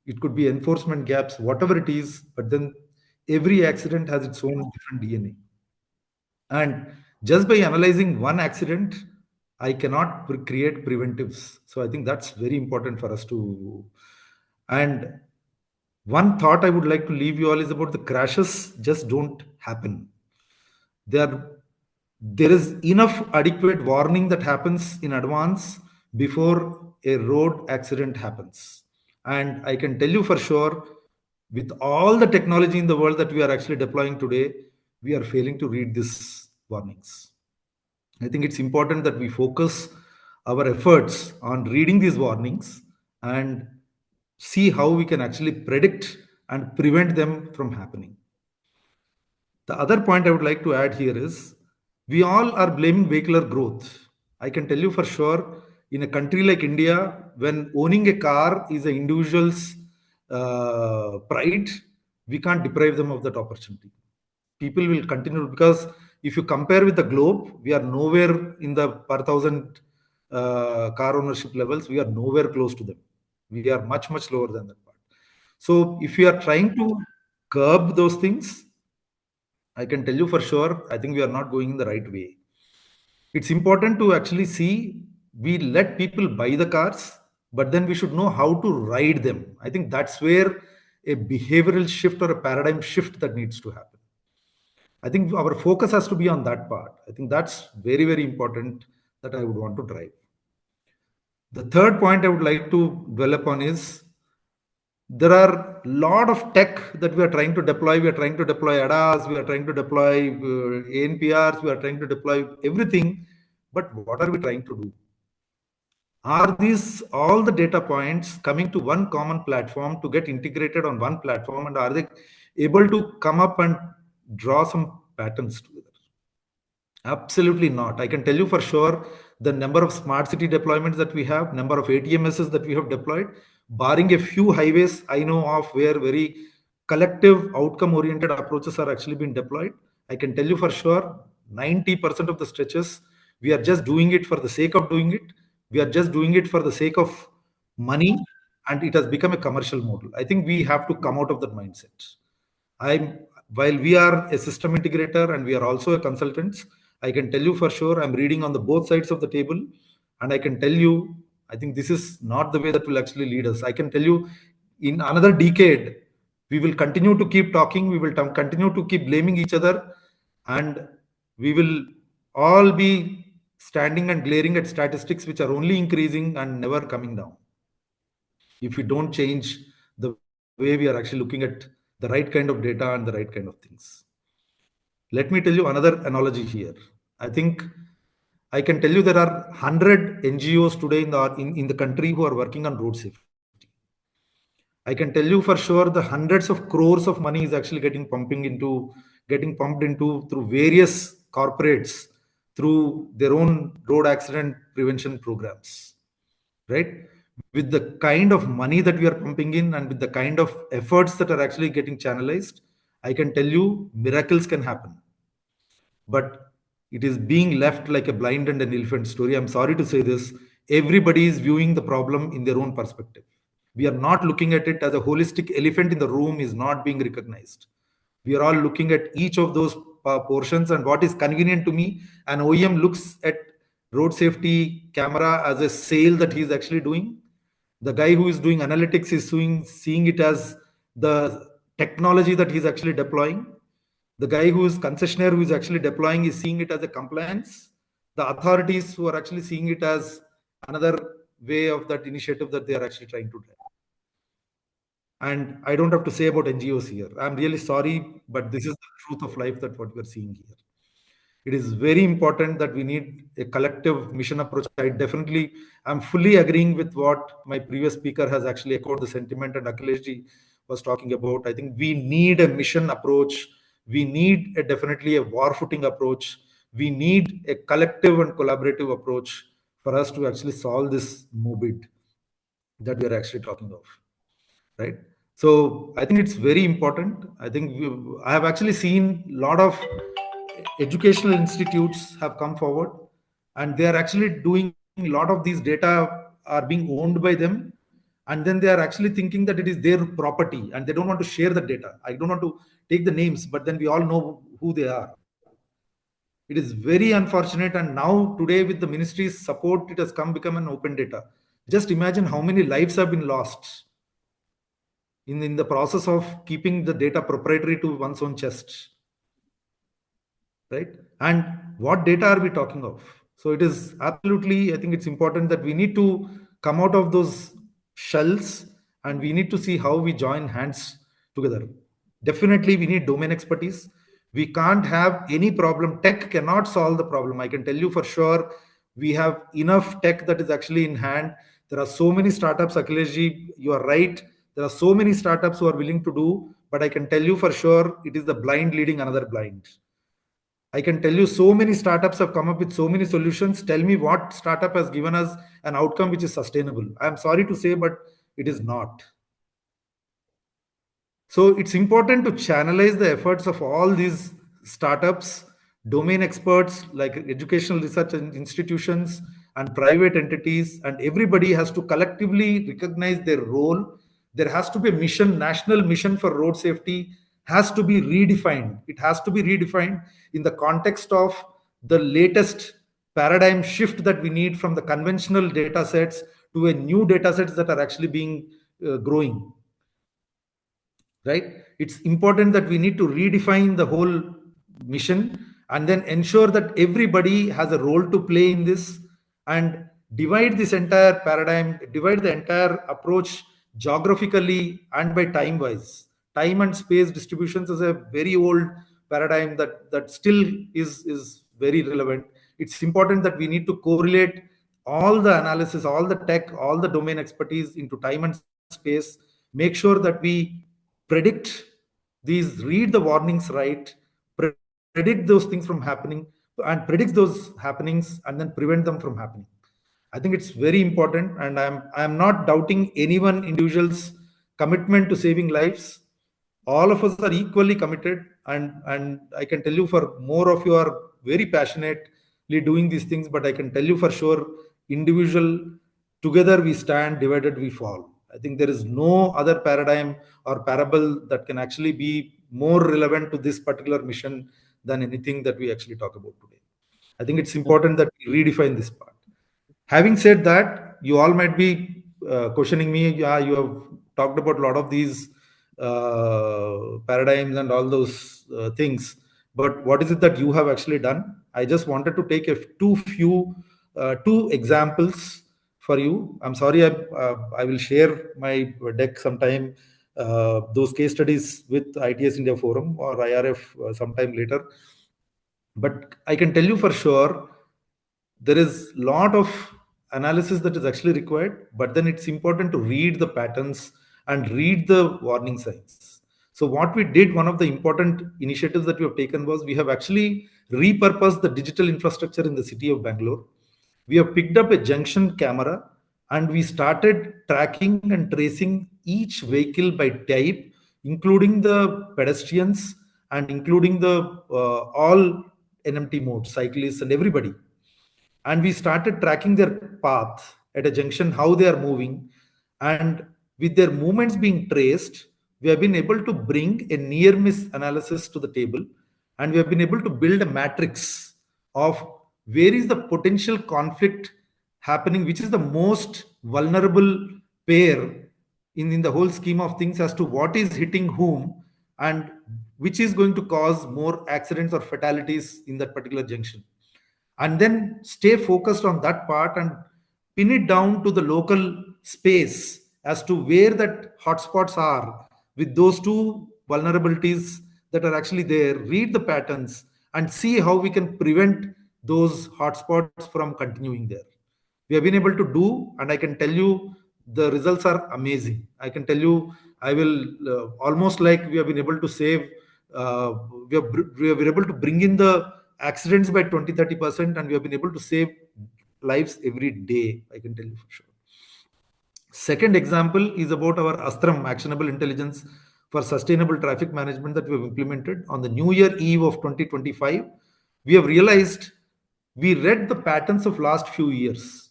It could be enforcement gaps, whatever it is, but then every accident has its own different DNA. And just by analyzing one accident, I cannot create preventives. So I think that's very important for us to. And one thought I would like to leave you all is about the crashes just don't happen. There is enough adequate warning that happens in advance before a road accident happens. And I can tell you for sure, with all the technology in the world that we are actually deploying today, we are failing to read these warnings. I think it's important that we focus our efforts on reading these warnings and see how we can actually predict and prevent them from happening. The other point I would like to add here is, we all are blaming vehicular growth. I can tell you for sure, in a country like India, when owning a car is an individual's pride, we can't deprive them of that opportunity. People will continue, because if you compare with the globe, we are nowhere in the per thousand car ownership levels. We are nowhere close to them. We are much, much lower than that part. So if we are trying to curb those things, I can tell you for sure, I think we are not going in the right way. It's important to actually see, we let people buy the cars, but then we should know how to ride them. I think that's where a behavioral shift or a paradigm shift that needs to happen. I think our focus has to be on that part. I think that's very, very important that I would want to drive. The third point I would like to dwell upon is, there are a lot of tech that we are trying to deploy. We are trying to deploy ADAS, we are trying to deploy ANPRs, we are trying to deploy everything. But what are we trying to do? Are these all the data points coming to one common platform to get integrated on one platform? And are they able to come up and draw some patterns together? Absolutely not. I can tell you for sure, the number of smart city deployments that we have, number of ATMSs that we have deployed, barring a few highways I know of where very collective outcome oriented approaches are actually being deployed. I can tell you for sure, 90% of the stretches, we are just doing it for the sake of doing it. We are just doing it for the sake of money, and it has become a commercial model. I think we have to come out of that mindset. I'm While we are a system integrator and we are also a consultants, I can tell you for sure, I'm reading on the both sides of the table, and I can tell you, I think this is not the way that will actually lead us. I can tell you, in another decade, we will continue to keep talking, we will continue to keep blaming each other, and we will all be standing and glaring at statistics which are only increasing and never coming down, if we don't change the way we are actually looking at the right kind of data and the right kind of things. Let me tell you another analogy here. I think I can tell you there are 100 NGOs today in the country who are working on road safety. I can tell you for sure the hundreds of crores of money is actually getting pumped into through various corporates through their own road accident prevention programs, right? With the kind of money that we are pumping in and with the kind of efforts that are actually getting channelized, I can tell you miracles can happen. But it is being left like a blind and an elephant story. I'm sorry to say this. Everybody is viewing the problem in their own perspective. We are not looking at it as a holistic. Elephant in the room is not being recognized. We are all looking at each of those portions and what is convenient to me. An OEM looks at road safety camera as a sale that he's actually doing. The guy who is doing analytics is seeing it as the technology that he's actually deploying. The guy who is concessionaire who is actually deploying is seeing it as a compliance. The authorities who are actually seeing it as another way of that initiative that they are actually trying to drive. And I don't have to say about NGOs here. I'm really sorry, but this is the truth of life that what we're seeing here. It is very important that we need a collective mission approach. I'm fully agreeing with what my previous speaker has actually echoed the sentiment and Akhilesh was talking about. I think we need a mission approach. We need definitely a war footing approach. We need a collective and collaborative approach for us to actually solve this MOBID that we are actually talking of, right? So I think it's very important. I think I have actually seen a lot of educational institutes have come forward, and they are actually doing a lot of these data are being owned by them, and then they are actually thinking that it is their property and they don't want to share the data. I don't want to take the names, but then we all know who they are. It is very unfortunate, and now today with the ministry's support, it has become an open data. Just imagine how many lives have been lost in the process of keeping the data proprietary to one's own chest, right? And what data are we talking of? So it is absolutely, I think it's important that we need to come out of those shells and we need to see how we join hands together. Definitely we need domain expertise. We can't have any problem. Tech cannot solve the problem. I can tell you for sure, we have enough tech that is actually in hand. There are so many startups, Akhileshji, you are right. There are so many startups who are willing to do, but I can tell you for sure, it is the blind leading another blind. I can tell you so many startups have come up with so many solutions. Tell me what startup has given us an outcome which is sustainable. I'm sorry to say, but it is not. So it's important to channelize the efforts of all these startups, domain experts like educational research institutions and private entities, and everybody has to collectively recognize their role. There has to be a mission, national mission for road safety has to be redefined. It has to be redefined in the context of the latest paradigm shift that we need from the conventional data sets to a new data sets that are actually being growing, right? It's important that we need to redefine the whole mission and then ensure that everybody has a role to play in this, and divide this entire paradigm, divide the entire approach geographically and by time wise. Time and space distributions is a very old paradigm that still is very relevant. It's important that we need to correlate all the analysis, all the tech, all the domain expertise into time and space. Make sure that we predict these, read the warnings right, predict those things from happening, and predicts those happenings and then prevent them from happening. I think it's very important, and I'm not doubting anyone individual's commitment to saving lives. All of us are equally committed, and I can tell you, for more of you are very passionately doing these things, but I can tell you for sure, individual, together we stand, divided we fall. I think there is no other paradigm or parable that can actually be more relevant to this particular mission than anything that we actually talk about today. I think it's important that we redefine this part. Having said that, you all might be questioning me. Yeah, you have talked about a lot of these paradigms and all those things, but what is it that you have actually done? I just wanted to take two examples for you. I'm sorry, I will share my deck sometime, those case studies with ITS India Forum or IRF sometime later. But I can tell you for sure, there is a lot of analysis that is actually required, but then it's important to read the patterns and read the warning signs. So what we did, one of the important initiatives that we have taken was, we have actually repurposed the digital infrastructure in the city of Bangalore. We have picked up a junction camera and we started tracking and tracing each vehicle by type, including the pedestrians and including the all NMT modes, cyclists and everybody. And we started tracking their path at a junction, how they are moving, and with their movements being traced, we have been able to bring a near miss analysis to the table, and we have been able to build a matrix of where is the potential conflict happening, which is the most vulnerable pair in the whole scheme of things, as to what is hitting whom and which is going to cause more accidents or fatalities in that particular junction, and then stay focused on that part and pin it down to the local space as to where that hotspots are with those two vulnerabilities that are actually there. Read the patterns and see how we can prevent those hotspots from continuing there. We have been able to do, and I can tell you the results are amazing. I can tell you, I will almost like we have been able to save, uh, we have been able to bring in the accidents by 20-30%, and we have been able to save lives every day, I can tell you for sure. Second example is about our Astram actionable intelligence for sustainable traffic management that we have implemented on the New Year Eve of 2025. We have realized, we read the patterns of last few years.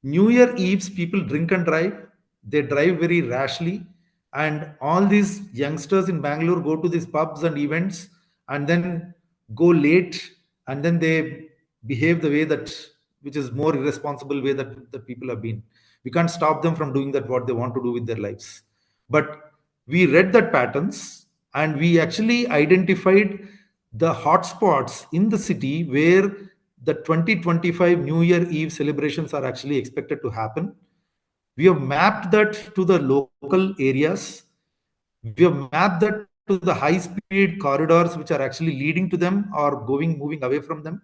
New Year Eves, people drink and drive. They drive very rashly. And all these youngsters in Bangalore go to these pubs and events and then go late, and then they behave the way that, which is more irresponsible way that people have been. We can't stop them from doing that, what they want to do with their lives. But we read that patterns, and we actually identified the hotspots in the city where the 2025 New Year Eve celebrations are actually expected to happen. We have mapped that to the local areas. We have mapped that to the high speed corridors which are actually leading to them or moving away from them.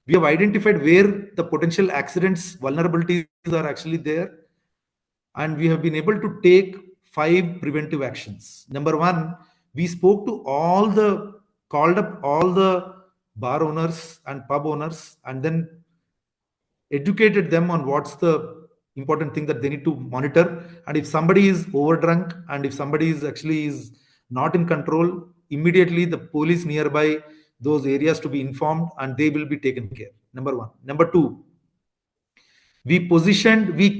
We have identified where the potential accidents vulnerabilities are actually there, and we have been able to take 5 preventive actions. Number one, we spoke to all the, called up all the bar owners and pub owners, and then educated them on what's the important thing that they need to monitor. And if somebody is overdrunk, and if somebody is actually is not in control, immediately the police nearby those areas to be informed, and they will be taken care. Number one. Number two, we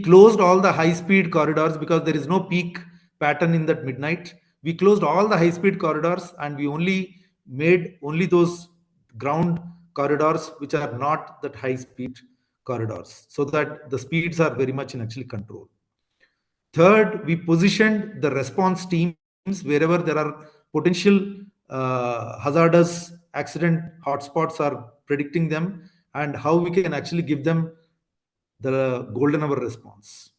closed all the high speed corridors because there is no peak pattern in that midnight. We closed all the high speed corridors, and we only made only those ground corridors which are not that high speed corridors, so that the speeds are very much in actually control. Third, we positioned the response teams wherever there are potential hazardous accident hotspots, are predicting them, and how we can actually give them the golden hour response.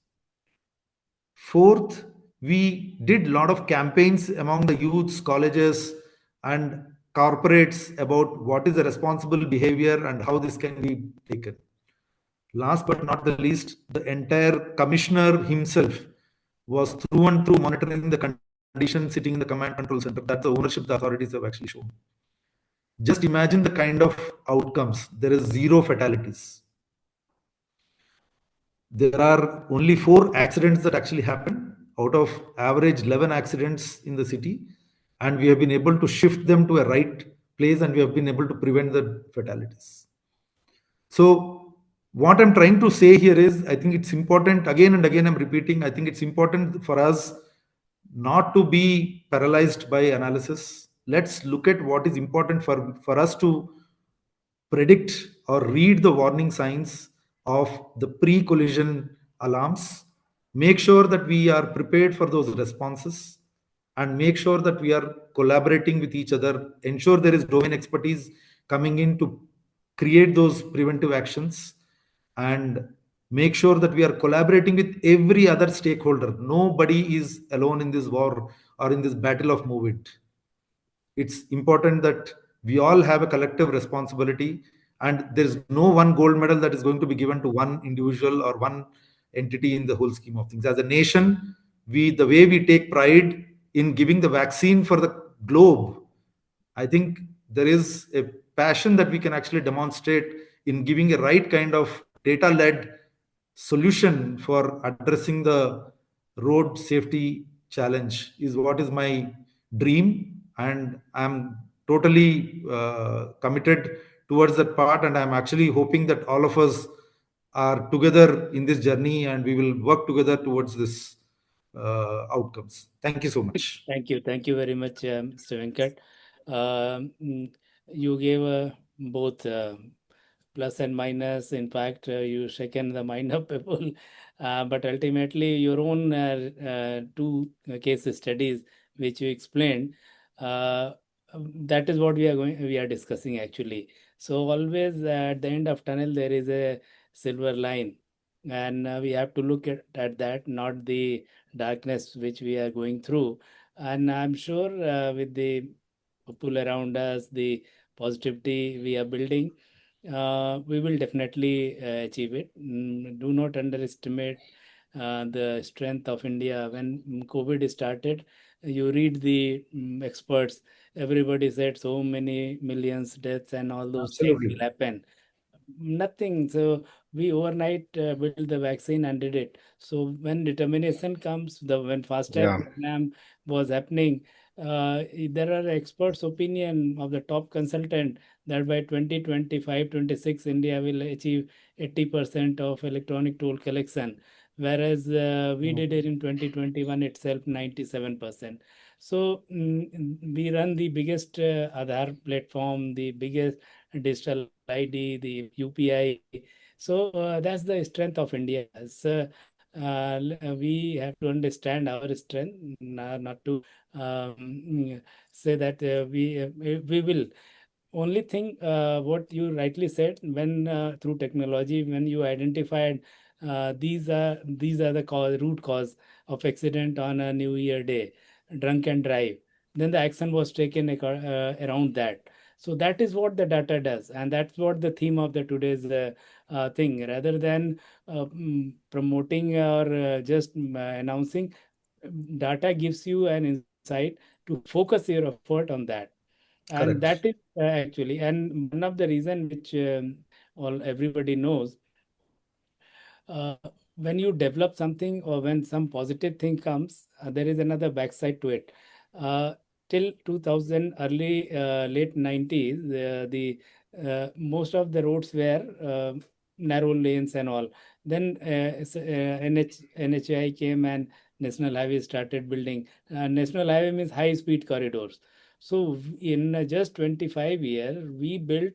Fourth, we did a lot of campaigns among the youths, colleges, and corporates about what is the responsible behavior and how this can be taken. Last but not the least, the entire commissioner himself was through and through monitoring the condition, sitting in the command control center. That's the ownership the authorities have actually shown. Just imagine the kind of outcomes. There is zero fatalities. There are only 4 accidents that actually happen out of average 11 accidents in the city, and we have been able to shift them to a right place, and we have been able to prevent the fatalities. So what I'm trying to say here is, I think it's important, again and again I'm repeating, I think it's important for us not to be paralyzed by analysis. Let's look at what is important for us to predict or read the warning signs of the pre-collision alarms, make sure that we are prepared for those responses, and make sure that we are collaborating with each other, ensure there is domain expertise coming in to create those preventive actions, and make sure that we are collaborating with every other stakeholder. Nobody is alone in this war or in this battle of movement. It's important that we all have a collective responsibility, and there's no one gold medal that is going to be given to one individual or one entity in the whole scheme of things. As a nation, the way we take pride in giving the vaccine for the globe, I think there is a passion that we can actually demonstrate in giving a right kind of data led solution for addressing the road safety challenge, is what is my dream. And I'm totally committed towards that part, and I'm actually hoping that all of us are together in this journey, and we will work together towards this outcomes. Thank you so much. Thank you very much, Mr. Venkat. You gave both plus and minus. In fact, you shaken the mind of people, but ultimately your own two case studies which you explained. That is what we are discussing actually. So always at the end of tunnel there is a silver line, and we have to look at that, not the darkness which we are going through. And I'm sure with the people around us, the positivity we are building, we will definitely achieve it. Do not underestimate the strength of India. When COVID started, you read the experts, everybody said so many millions deaths and all those things Absolutely. will happen. Nothing. So we overnight built the vaccine and did it. So when determination comes, when FASTag Yeah. program was happening, there are experts' opinion of the top consultant that by 2025-26 India will achieve 80% of electronic toll collection, whereas we did it in 2021 itself 97%. So we run the biggest Aadhaar platform, the biggest digital ID, the UPI. So that's the strength of India. So we have to understand our strength, not to say that we will. Only thing what you rightly said, when through technology, when you identified these are the root cause of accident on a New Year day, drunk and drive, then the action was taken around that. So that is what the data does, and that's what the theme of the today's thing. Rather than promoting or just announcing, data gives you an insight to focus your effort on that. And Correct. that is actually, and one of the reason which all everybody knows, uh, when you develop something or when some positive thing comes, there is another backside to it. Uh, Till 2000, early late 90s, the most of the roads were narrow lanes and all. Then NHI came and National Highway started building. National Highway means high speed corridors. So in just 25 years, we built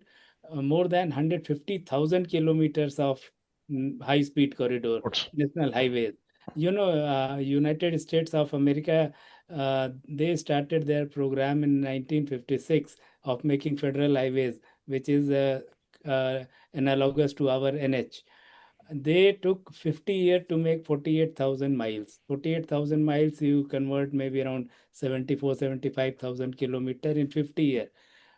more than 150,000 kilometers of high speed corridor, Roads. national highways. United States of America, they started their program in 1956 of making federal highways, which is uh, analogous to our NH. They took 50 years to make 48,000 miles. 48,000 miles, you convert maybe around 74, 75,000 kilometer in 50 years.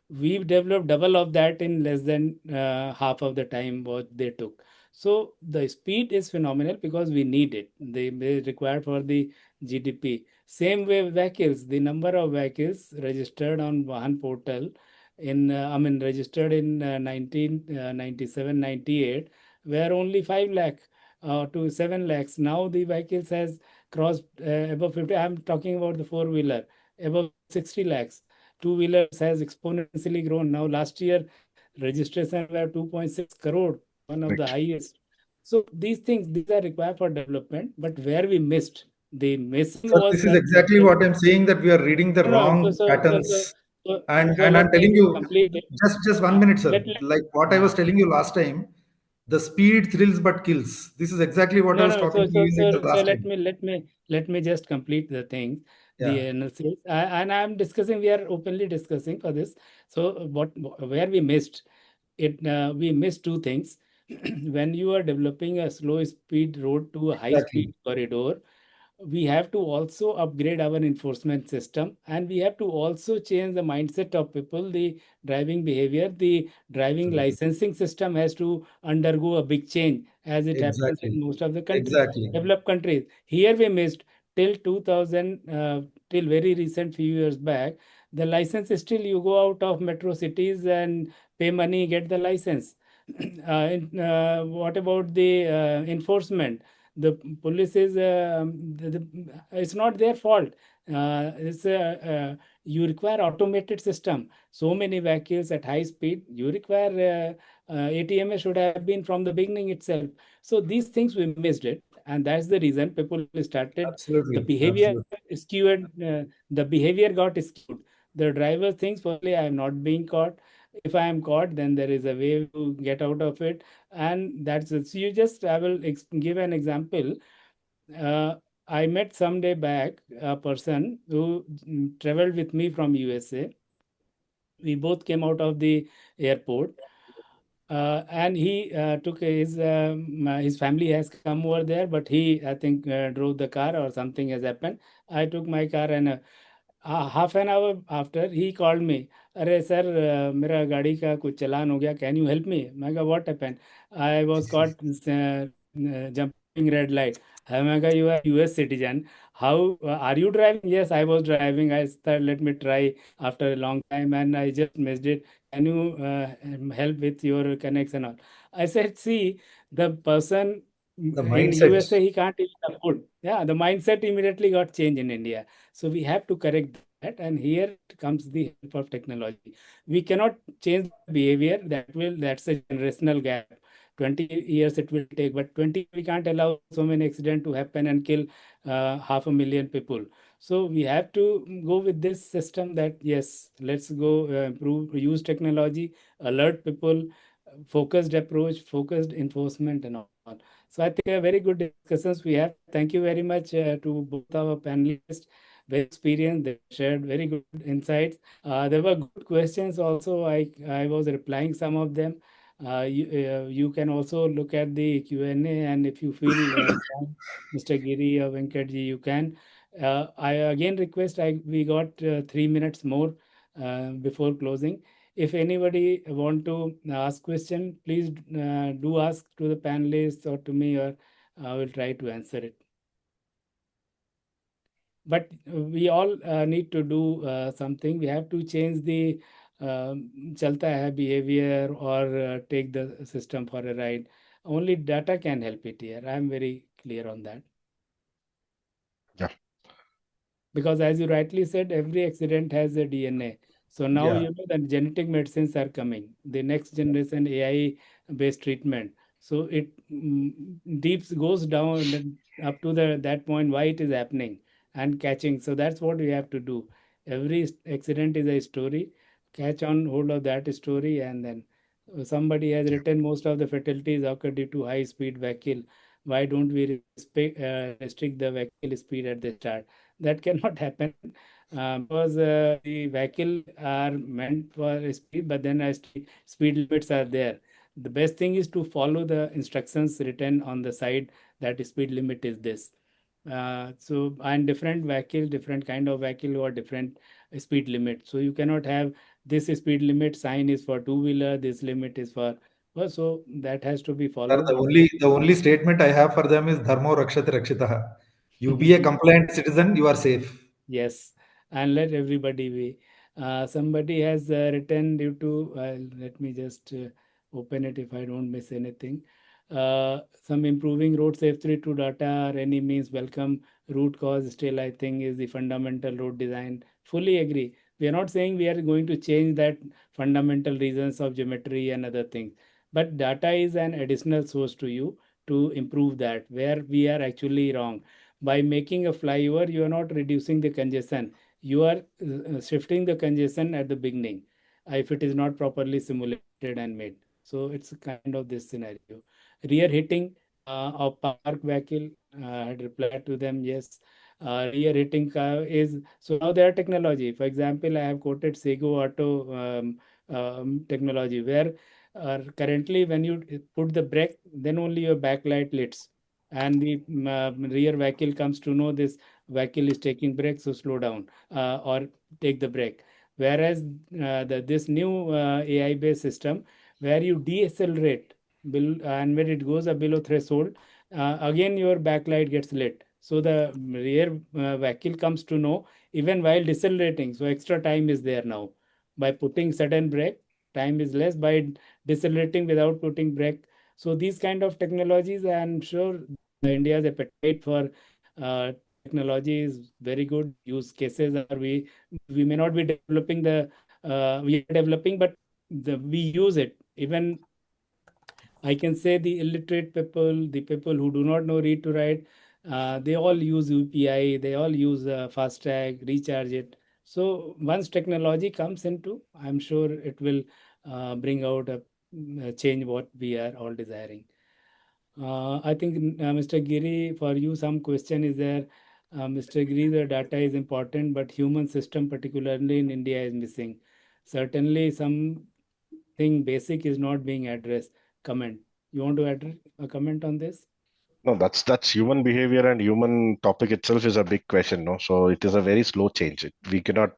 We've developed double of that in less than half of the time what they took. So the speed is phenomenal because we need it. They require for the GDP. Same way vehicles, the number of vehicles registered on Vahan portal registered in 1997, 98 were only 5 lakh to 7 lakhs. Now the vehicles has crossed above 50. I'm talking about the four wheeler above 60 lakhs. Two wheelers has exponentially grown. Now last year registration were 2.6 crore, one of the Correct. highest. So these things, these are required for development, but where we missed, the missing So was this is that exactly what I'm saying, that we are reading the no, no. wrong patterns. So, And I'm let telling me you, complete it. just 1 minute, sir. Let Like what I uh, was telling you last time, the speed thrills but kills. This is exactly what I no, was no. talking to you in the So last time. let me just complete the thing, the Yeah, analysis. And I'm discussing. We are openly discussing for this. So what where we missed it? We missed two things. When you are developing a slow speed road to a high speed exactly, corridor, we have to also upgrade our enforcement system, and we have to also change the mindset of people, the driving behavior. The driving absolutely, licensing system has to undergo a big change, as it happens exactly, in most of the countries, exactly. developed countries. Here we missed till 2000, till very recent few years back. The license is still, you go out of metro cities and pay money, get the license. What about the enforcement? The police is it's not their fault. It's You require automated system. So many vehicles at high speed, you require ATM should have been from the beginning itself. So these things we missed it, and that's the reason people started, the Absolutely, behavior absolutely. skewed. The behavior got skewed. The driver thinks, firstly, I am not being caught. If I am caught, then there is a way to get out of it, and that's it. So you just, I will give an example. uh, I met some day back a person who traveled with me from USA. We both came out of the airport, and he took his family has come over there, but he, I think, drove the car or something has happened. I took my car, and half an hour after he called me. अरे sir, मेरा गाड़ी का कुछ चालान हो गया, can you help me? मैं कहा what happened? I was cot jumping red light. मैं कहा you are US citizen, how are you driving? Yes, I was driving. I said let me try after a long time, and I just missed it. Can you help with your connection? I said, see, the person The in mindset. USA, he can't even afford. Yeah, the mindset immediately got changed in India. So we have to correct that, and here comes the help of technology. We cannot change the behavior. That's a generational gap. 20 years it will take, but 20 we can't allow so many accidents to happen and kill 500,000 people. So we have to go with this system that yes, let's go improve, use technology, alert people, focused approach, focused enforcement, and all. So I think very good discussions we have. Thank you very much to both our panelists. Very experienced. They shared very good insights. There were good questions also. I was replying some of them. You can also look at the Q&A, and if you feel Mr. Giri or Venkatji, you can. I again request, we got 3 minutes more before closing. If anybody want to ask question, please do ask to the panelists or to me, or I will try to answer it. But we all need to do something. We have to change the chalta hai behavior or take the system for a ride. Only data can help it here. I am very clear on that. Yeah. Because as you rightly said, every accident has a DNA. So now Yeah. you know that genetic medicines are coming, the next generation AI based treatment. So it deeps goes down up to the that point why it is happening and catching. So that's what we have to do. Every accident is a story. Catch on hold of that story, and then somebody has written most of the fatalities occur due to high speed vehicle. Why don't we restrict the vehicle speed at the start? That cannot happen because the vehicle are meant for speed, but then as speed limits are there. The best thing is to follow the instructions written on the side that speed limit is this. So and different vehicle, different kind of vehicle or different speed limit. So you cannot have this speed limit sign is for two wheeler, this limit is for so that has to be Sir, followed. the only statement I have for them is dharmo rakshati rakshitah. You be a compliant citizen, you are safe. Yes, and let everybody be. Somebody has written due to, let me just open it if I don't miss anything. Some improving road safety to data or any means welcome. Root cause still, I think, is the fundamental road design. Fully agree. We are not saying we are going to change that fundamental reasons of geometry and other things, but data is an additional source to you to improve that where we are actually wrong. By making a flyover, you are not reducing the congestion. You are shifting the congestion at the beginning if it is not properly simulated and made. So it's kind of this scenario. Rear hitting of park vehicle, I had replied to them, yes. Rear hitting car is so now there are technology. For example, I have quoted Sego Auto technology where currently when you put the brake, then only your backlight lights and the rear vehicle comes to know this vehicle is taking brake, so slow down or take the brake. Whereas this new AI based system where you decelerate and when it goes below threshold, again your backlight gets lit. So the rear vehicle comes to know even while decelerating. So extra time is there now. By putting sudden brake, time is less. By decelerating without putting brake, so these kind of technologies, I'm sure India's appetite for technology is very good. Use cases are we may not be developing the we are developing, but we use it. Even I can say the illiterate people, the people who do not know read to write, they all use UPI, they all use FASTag, recharge it. So once technology comes into, I'm sure it will bring out a change what we are all desiring. I think, Mr. Giri, for you, some question is there. Mr. Giri, the data is important, but human system, particularly in India, is missing. Certainly, something basic is not being addressed. Comment. You want to add a comment on this? No, that's human behavior and human topic itself is a big question, no? So it is a very slow change. We cannot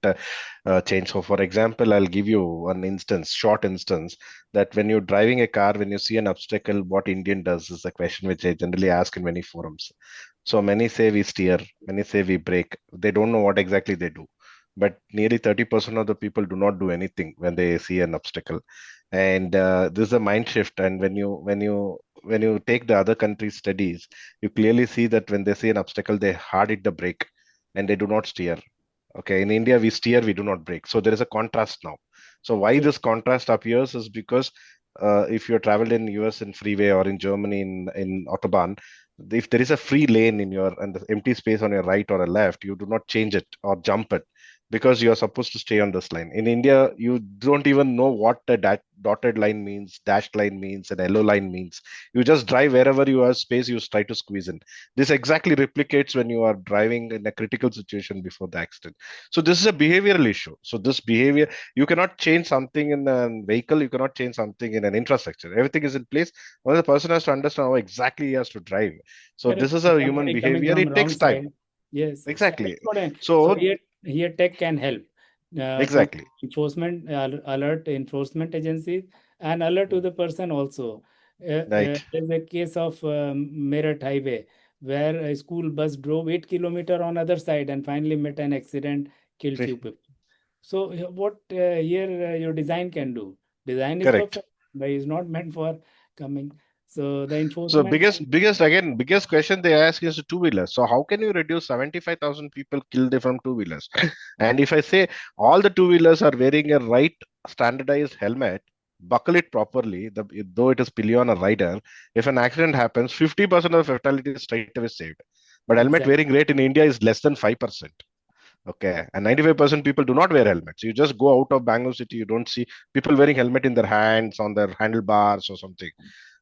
change. So, for example, I'll give you an instance, short instance, that when you're driving a car, when you see an obstacle, what Indian does is a question which I generally ask in many forums. So many say we steer, many say we brake. They don't know what exactly they do. But nearly 30% of the people do not do anything when they see an obstacle. And this is a mind shift. And when you take the other countries' studies, you clearly see that when they see an obstacle, they hard hit the brake and they do not steer. Okay, in India, we steer, we do not brake. So there is a contrast now. So why True. this contrast appears is because if you're traveled in US in freeway or in Germany in Autobahn, if there is a free lane in your and the empty space on your right or a left, you do not change it or jump it because you are supposed to stay on this line. In India, you don't even know what a dotted line means, dashed line means, and yellow line means. You just drive wherever you have space, you try to squeeze in. This exactly replicates when you are driving in a critical situation before the accident. So this is a behavioral issue. So this behavior, you cannot change something in a vehicle, you cannot change something in an infrastructure. Everything is in place. Only the person has to understand how exactly he has to drive. So Correct. this is a human Somebody coming behavior. from It wrong takes time. side. Yes. So Exactly. that's what so So here tech can help to exactly. enforcement alert enforcement agencies and alert to the person also. Right. There's a case of Meerut Highway where a school bus drove 8 kilometer on other side and finally met an accident, killed few See, people. So what here your design can do? Design is Correct. perfect, but it's not meant for coming. So the So enforcement. biggest question they ask is two-wheelers. So how can you reduce 75,000 people killed from two-wheelers? And if I say all the two-wheelers are wearing a right standardized helmet, buckle it properly, though it is pillion or rider, if an accident happens, 50% of fatalities straight away saved. But helmet Exactly. wearing rate in India is less than 5%. Okay, and 95% people do not wear helmets. You just go out of Bangalore city, you don't see people wearing helmet in their hands, on their handlebars or something.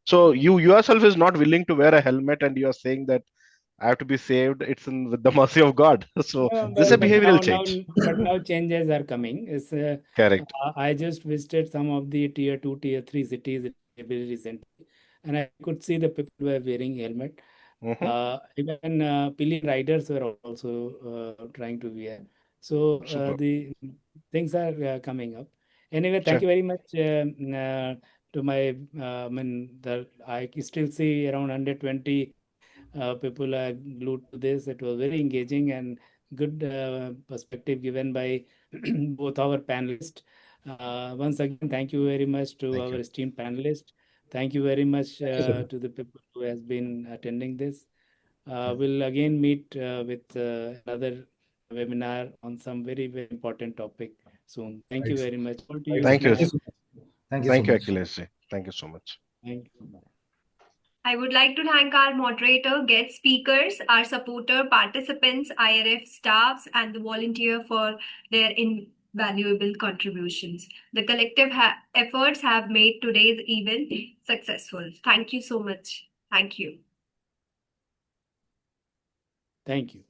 So you yourself is not willing to wear a helmet, and you are saying that I have to be saved. It's with the mercy of God. So No, this is a but behavioral change. now changes are coming. Correct. I just visited some of the tier two, tier three cities very recently, and I could see the people were wearing helmet. Hmm. Even pillion riders were also trying to wear. So Super. the things are coming up. Anyway, thank Sure. you very much to my. I still see around 120 people are glued to this. It was very engaging and good perspective given by both our panelists. Once again, thank you very much to Thank our you. esteemed panelists. Thank you very much Thank you so much. to the people who has been attending this. We'll again meet with another webinar on some very, very important topic soon. Thank you Right. very much. Over to Right. you, Thank you. Thank you Snehal. so much. Thank you so Thank you, much. Akhilesh. Thank you so much. Thank you. I would like to thank our moderator, guest speakers, our supporter, participants, IRF staffs, and the volunteer for their invaluable contributions. The collective efforts have made today's event successful. Thank you so much. Thank you. Thank you.